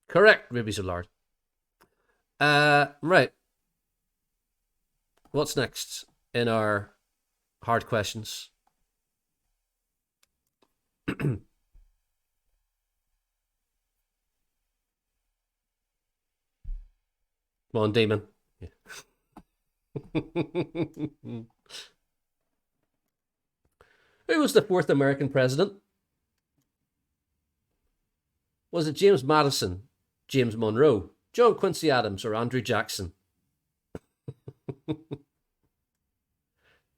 Correct, Ruby Soulard. Right. What's next in our hard questions? Come on, Damon. Yeah. Who was the fourth American president? Was it James Madison, James Monroe, John Quincy Adams, or Andrew Jackson?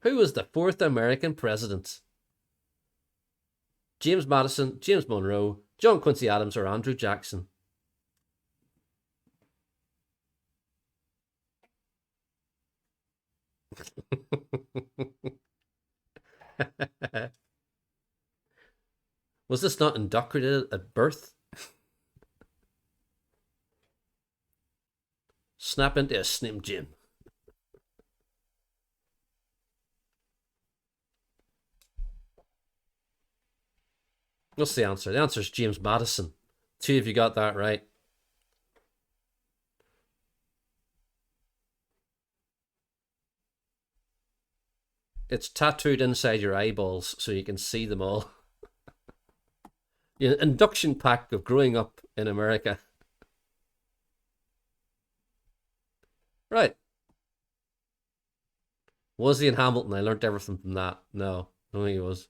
Who was the fourth American president? James Madison, James Monroe, John Quincy Adams, or Andrew Jackson? Was this not indoctrinated at birth? Snap into a Slim Jim. What's the answer? The answer is James Madison. Two of you got that right. It's tattooed inside your eyeballs so you can see them all. Induction pack of growing up in America. Right. Was he in Hamilton? I learned everything from that. No, I don't think he was.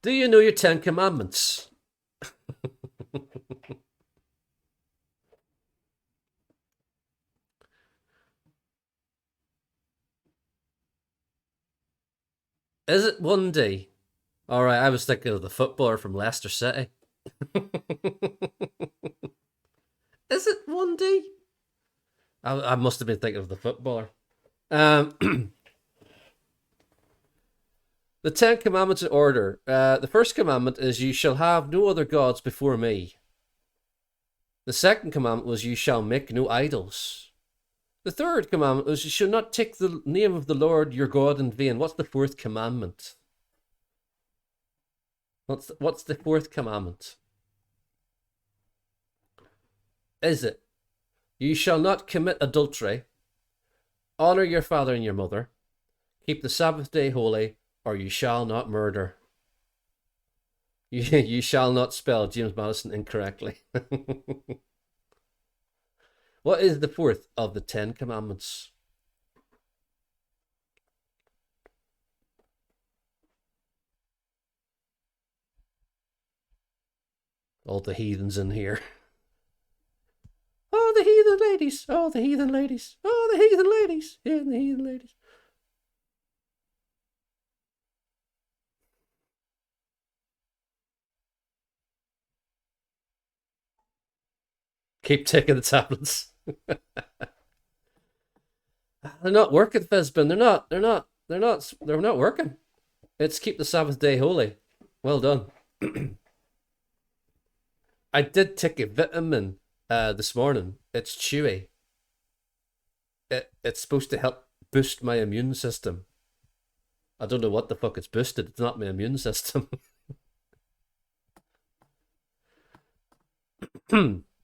Do you know your 10 Commandments? Is it Lundy? All right, I was thinking of the footballer from Leicester City. Is it Lundy? I must have been thinking of the footballer. The Ten Commandments in order. The first commandment is, "You shall have no other gods before me." The second commandment was, "You shall make no idols." The third commandment was, "You shall not take the name of the Lord your God in vain." What's the fourth commandment? What's the fourth commandment? Is it, "You shall not commit adultery, honor your father and your mother, keep the Sabbath day holy, or you shall not murder"? You shall not spell James Madison incorrectly. What is the fourth of the Ten Commandments? All the heathens in here. Oh, the heathen ladies. Oh, the heathen ladies. Oh, the heathen ladies. Yeah, the heathen ladies. Keep taking the tablets. They're not working, Fizbin. They're not working. It's keep the Sabbath day holy. Well done. I did take a vitamin this morning. It's chewy. It's supposed to help boost my immune system. I don't know what the fuck it's boosted. It's not my immune system.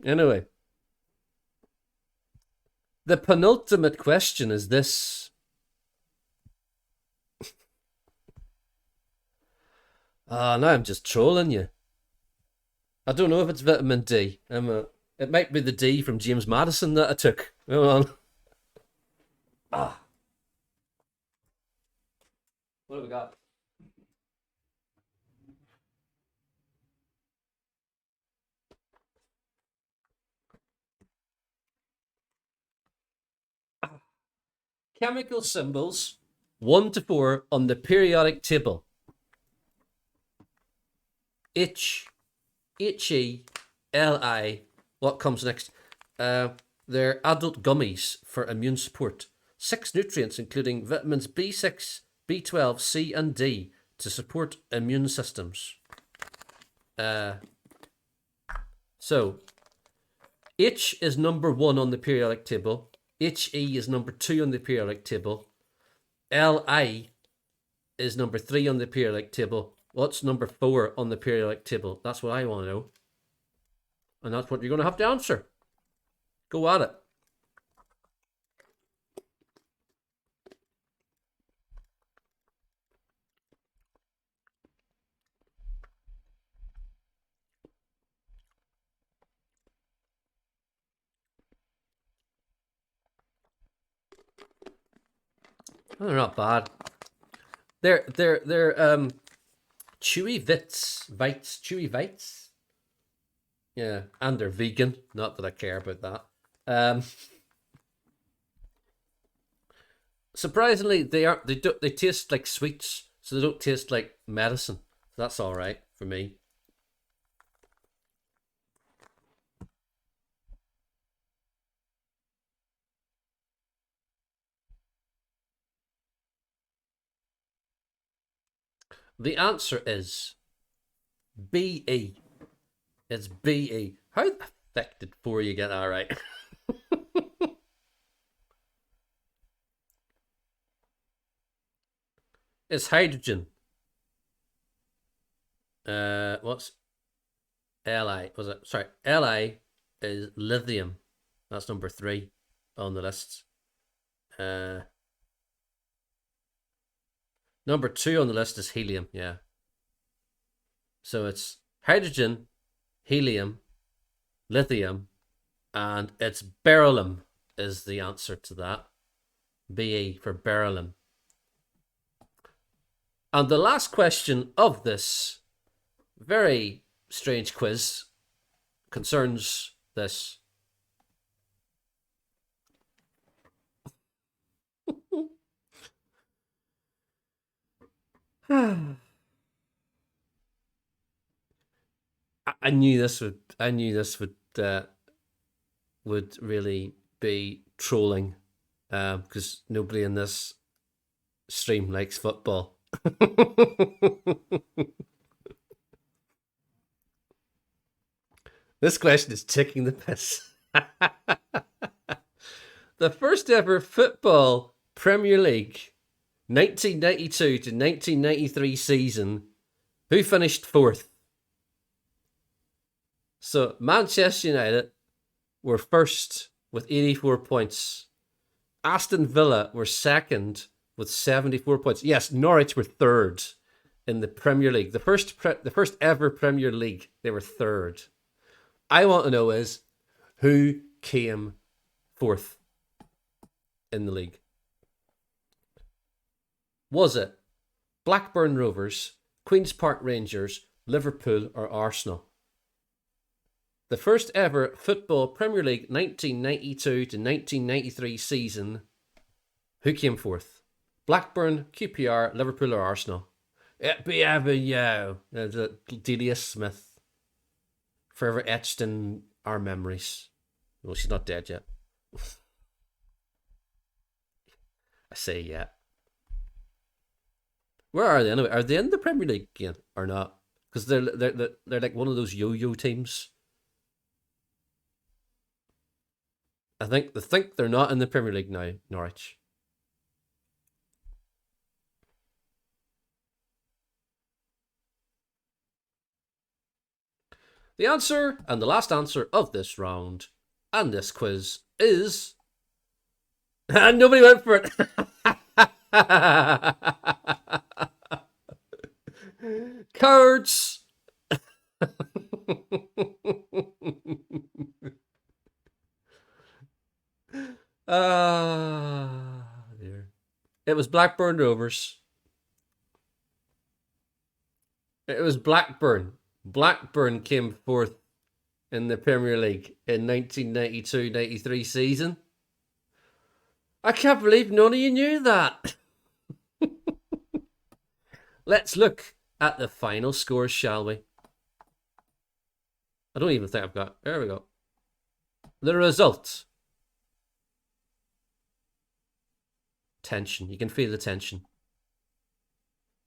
Anyway, the penultimate question is this. Now I'm just trolling you. I don't know if it's vitamin D. It might be the D from James Madison that I took. Hold on. What have we got? Chemical symbols 1 to 4 on the periodic table. H-E-L-I. What comes next? They're adult gummies for immune support. 6 nutrients, including vitamins B6, B12, C, and D, to support immune systems. So, H is number 1 on the periodic table. HE is number 2 on the periodic table. Li is number 3 on the periodic table. What's number 4 on the periodic table? That's what I want to know. And that's what you're going to have to answer. Go at it. Oh, they're not bad. They're chewy chewy vites. Yeah, and they're vegan. Not that I care about that. Surprisingly, they taste like sweets, so they don't taste like medicine. That's all right for me. The answer is BE. It's BE. How the fuck did 4 you get that right? It's hydrogen. What's Li? Was it? Sorry, Li is lithium. That's number 3 on the list. Number 2 on the list is helium. Yeah. So it's hydrogen, helium, lithium, and it's beryllium is the answer to that. BE for beryllium. And the last question of this very strange quiz concerns this. I knew this would really be trolling, because nobody in this stream likes football. This question is taking the piss. The first ever football Premier League 1992 to 1993 season, who finished fourth? So Manchester United were first with 84 points. Aston Villa were second with 74 points. Yes, Norwich were third in the Premier League. The first ever Premier League, they were third. I want to know is who came fourth in the league? Was it Blackburn Rovers, Queen's Park Rangers, Liverpool, or Arsenal? The first ever football Premier League 1992 to 1993 season, who came fourth? Blackburn, QPR, Liverpool, or Arsenal? It be ever you. Delia Smith, forever etched in our memories. Well, she's not dead yet. I say yet. Where are they anyway? Are they in the Premier League again or not? Because they're like one of those yo-yo teams. I think they're not in the Premier League now, Norwich. The answer, and the last answer of this round and this quiz is... And nobody went for it. Cards. Dear. It was Blackburn Rovers. It was Blackburn. Blackburn came fourth in the Premier League in 1992-93 season. I can't believe none of you knew that. Let's look at the final scores, shall we? I don't even think I've got... There we go. The result. Tension. You can feel the tension.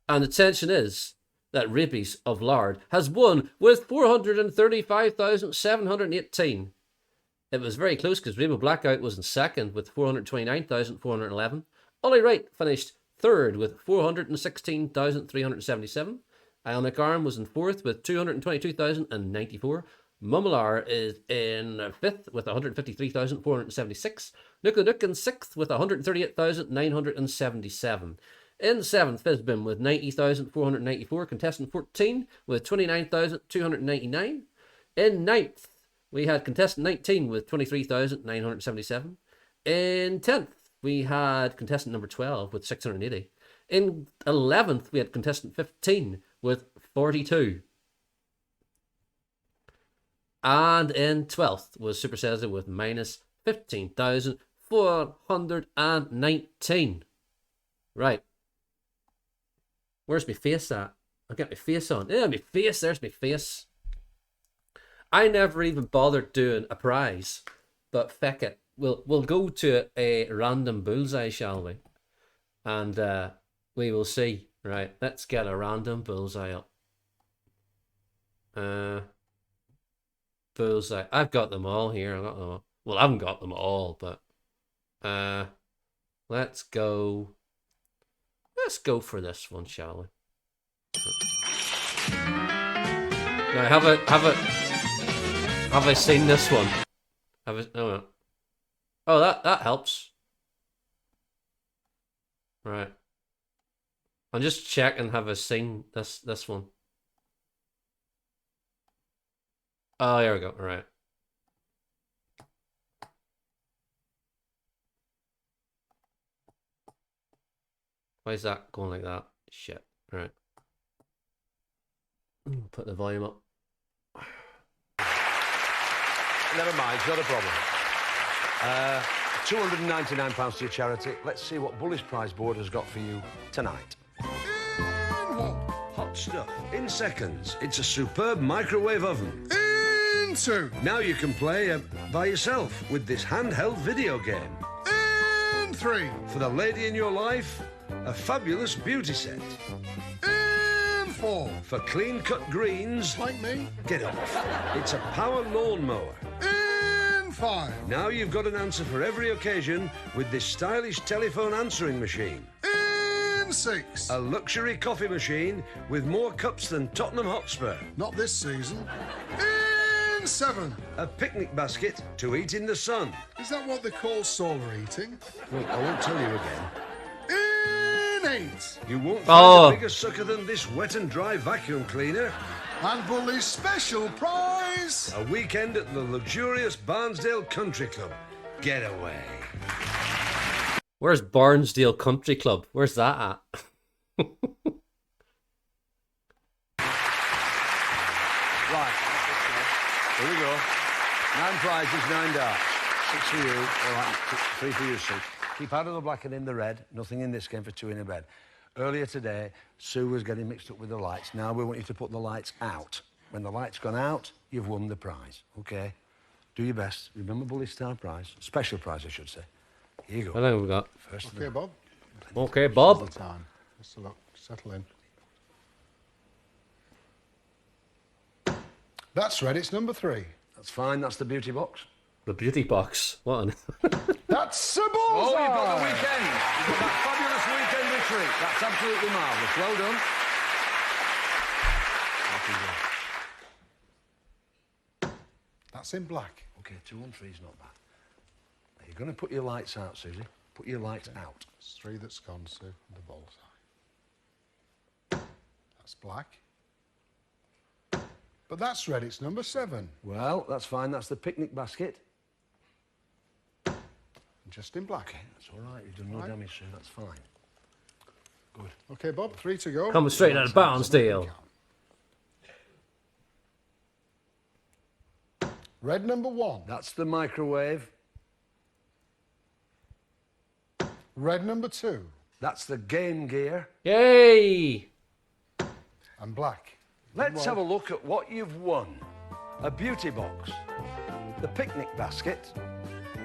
And the tension is that Rabies of Lard has won with 435,718. It was very close because Rainbow Blackout was in second with 429,411. Ollie Wright finished third with 416,377. Ionic Arm was in fourth with 222,094. Mummelar is in fifth with 153,476. Nuka in sixth with 138,977. In seventh, Fizbin with 90,494. Contestant 14 with 29,299. In ninth, we had contestant 19 with 23,977. In 10th, we had contestant number 12 with 680. In 11th, we had contestant 15 with 42. And in 12th was Super Cesar with minus 15,419. Right. Where's my face at? I've got my face on. Yeah, my face. There's my face. I never even bothered doing a prize, but feck it. We'll go to a random bullseye, shall we? And we will see. Right, let's get a random bullseye up. Bullseye. I've got them all here. I've got them all. Well, I haven't got them all, but let's go. Let's go for this one, shall we? Now, have I seen this one? Oh, that helps. Right. I'm just checking. Have I seen this one? Oh, there we go. All right. Why is that going like that? Shit. All right. Put the volume up. Never mind, it's not a problem. £299 to your charity. Let's see what Bullish Prize Board has got for you tonight. Hot stuff in seconds. It's a superb microwave oven. Into. Now you can play by yourself with this handheld video game. In 3. For the lady in your life A fabulous beauty set. In 4. For clean-cut greens, Like me. get off. It's a power lawnmower. In 5. Now you've got an answer for every occasion with this stylish telephone answering machine. In 6. A luxury coffee machine with more cups than Tottenham Hotspur. Not this season. In 7. A picnic basket to eat in the sun. Is that what they call solar eating? Look, I won't tell you again. In 8. You won't find Oh. a bigger sucker than this wet and dry vacuum cleaner. And Bully's special prize. A weekend at the luxurious Barnsdale Country Club. Get away. Where's Barnsdale Country Club? Where's that at? Right. Here we go. 9 prizes, 9 darts. 6 for you. All right, 3 for you, Sue. Keep out of the black and in the red. Nothing in this game for 2 in a bed. Earlier today, Sue was getting mixed up with the lights. Now we want you to put the lights out. When the light's gone out, you've won the prize. Okay? Do your best. Remember Bully's Star Prize? Special prize, I should say. Here you I go. think we've got. First of Okay, them. Bob. Okay, Bob. The time. Just a look. Settle in. That's red. It's number 3. That's fine. That's the beauty box. The beauty box. What on? That's a bullseye. Oh, you've got the weekend. You've got that fabulous weekend retreat. That's absolutely marvellous. Well done. Off you go. That's in black. Okay, 2 on 3 is not bad. Now, you're going to put your lights out, Susie. Put your lights out. It's 3 that's gone, Sue. The bullseye. That's black. But that's red. It's number 7. Well, that's fine. That's the picnic basket. Just in black. Okay, that's all right. You've done no Right. damage, Sue. That's fine. Good. Okay, Bob. 3 to go. Coming straight out of Barnsdale. Red number 1. That's the microwave. Red number 2. That's the Game Gear. Yay! And black. Let's have a look at what you've won. A beauty box, the picnic basket,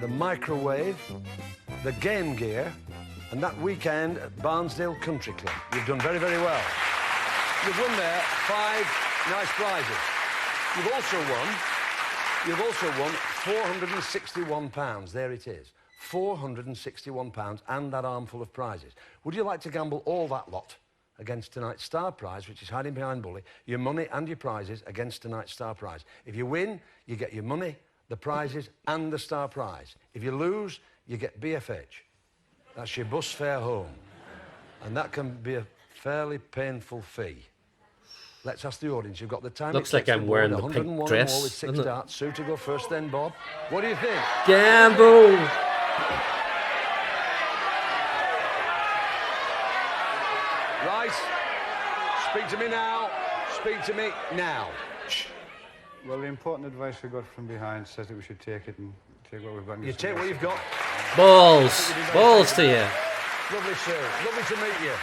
the microwave, the Game Gear, and that weekend at Barnsdale Country Club. You've done very, very well. You've won there 5 nice prizes. You've also won £461. There it is. £461 and that armful of prizes. Would you like to gamble all that lot against tonight's Star Prize, which is hiding behind Bully, your money and your prizes against tonight's Star Prize? If you win, you get your money, the prizes and the Star Prize. If you lose, you get BFH. That's your bus fare home. And that can be a fairly painful fee. Let's ask the audience. You've got the time. Looks like I'm wearing the pink 101 dress, more with 6 doesn't it? darts. Sue to go first, then Bob. What do you think? Gamble! Right. Speak to me now. Speak to me now. Well, the important advice we got from behind says that we should take it and take what we've got. You take what you've got. Balls! Balls to you. Lovely, Sue. Lovely to meet you.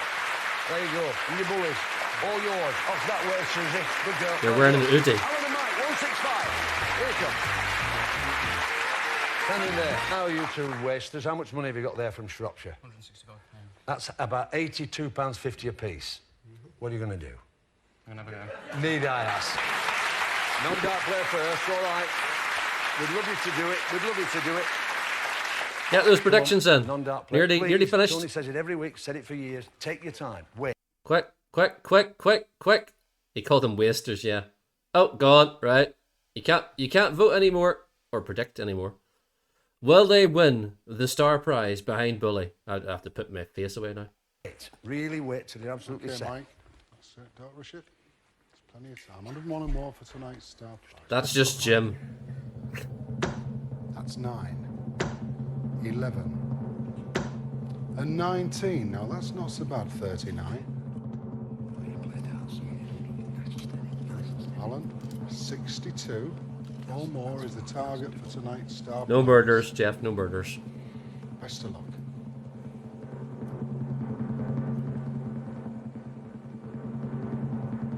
There you go. And your bullies. All yours. Off that way, Susie. Good girl. You're wearing an hoodie. Alan and Mike, 165. Here you come. Standing there. How are you two wasters? How much money have you got there from Shropshire? £165. That's about £82.50 a piece. What are you going to do? I'm gonna have a go. Need I ask? Non-dart player first, all right. We'd love you to do it. We'd love you to do it. Get those predictions in. Non-dart player. Nearly Please. finished. Tony says it every week, said it for years. Take your time. Wait. Quick, quick, quick, quick, quick. He called them wasters, yeah. Oh, God, right. You can't vote anymore or predict anymore. Will they win the Star Prize behind Bully? I'd have to put my face away now. Wait. Really wait till you're absolutely Okay, set. Mike. That's it. Don't rush it. There's plenty of time. 101 and more for tonight's Star Prize. That's just Jim. That's 9, 11, and 19. Now that's not so bad. 39. Alan, 62. Or more is the target for tonight's Star No Prize. murders, Jeff, no murders. Best of luck.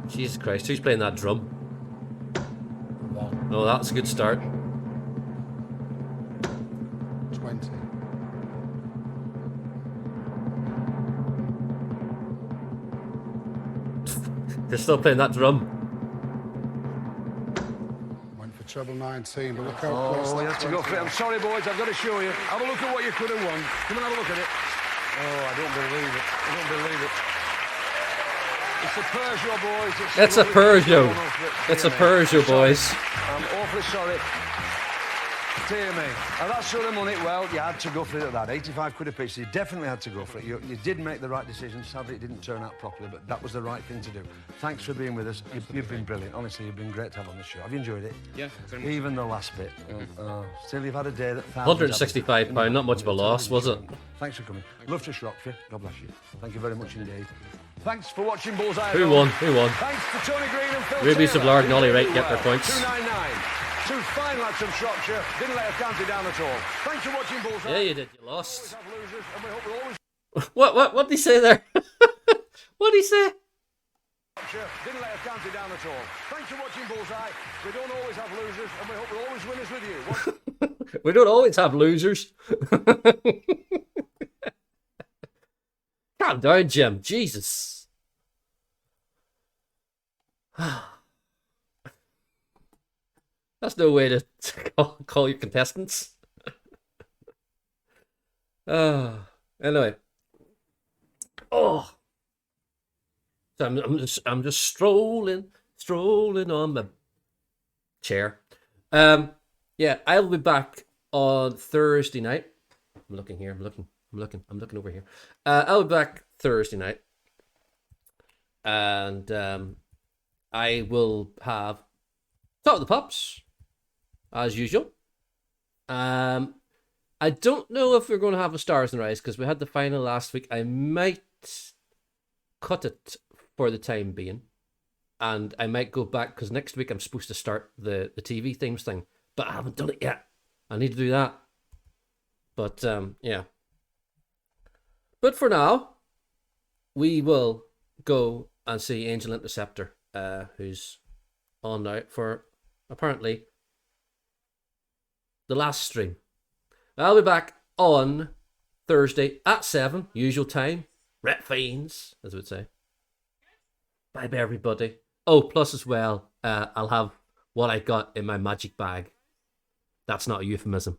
Jesus Christ, who's playing that drum? Oh, that's a good start. 20. They're still playing that drum. Went for treble 19, but look how Oh, close you that have to go for it. I'm sorry, boys. I've got to show you. Have a look at what you could have won. Come and have a look at it. Oh, I don't believe it. I don't believe it. It's a Peugeot, boys. It's a Peugeot. It's a Peugeot, boys. I'm awfully sorry. Dear me. And that sort of money, well, you had to go for it at that. 85 quid a piece. You definitely had to go for it. You did make the right decision. Sadly, it didn't turn out properly, but that was the right thing to do. Thanks for being with us. You've been brilliant. Honestly, you've been great to have on the show. Have you enjoyed it? Yeah, very much. Even the last bit. Still, you've had a day that... £165, not much of a loss, was it? Thanks for coming. Love to Shropshire. God bless you. Thank you very much indeed. Thanks for watching Bullseye. Who won? Who won? Thanks to Tony Green and Phil Rubies of Taylor. Lard and Ollie Wright get their points. 299. Two fine lads from Shropshire. Didn't let us count it down at all. Thanks for watching Bullseye. Yeah, you did. You Always lost. have losers, and we hope we'll always... What did he say there? What did he say? Shropshire. Didn't let us count it down at all. Thanks for watching Bullseye. We don't always have losers, and we hope we'll always winners with you. We don't always have losers. Calm down, Jim. Jesus. That's no way to call your contestants. Anyway. Oh. So I'm just strolling on my chair. Yeah, I'll be back on Thursday night. I'm looking here. I'm looking over here. I'll be back Thursday night, and I will have Talk of the Pops as usual. I don't know if we're going to have a Stars and Rise because we had the final last week. I might cut it for the time being, and I might go back because next week I'm supposed to start the TV themes thing, but I haven't done it yet. I need to do that. But yeah. But for now, we will go and see Angel Interceptor, who's on now for apparently the last stream. I'll be back on Thursday at 7, usual time. Ret Fiends, as I would say. Bye bye, everybody. Oh, plus as well, I'll have what I got in my magic bag. That's not a euphemism.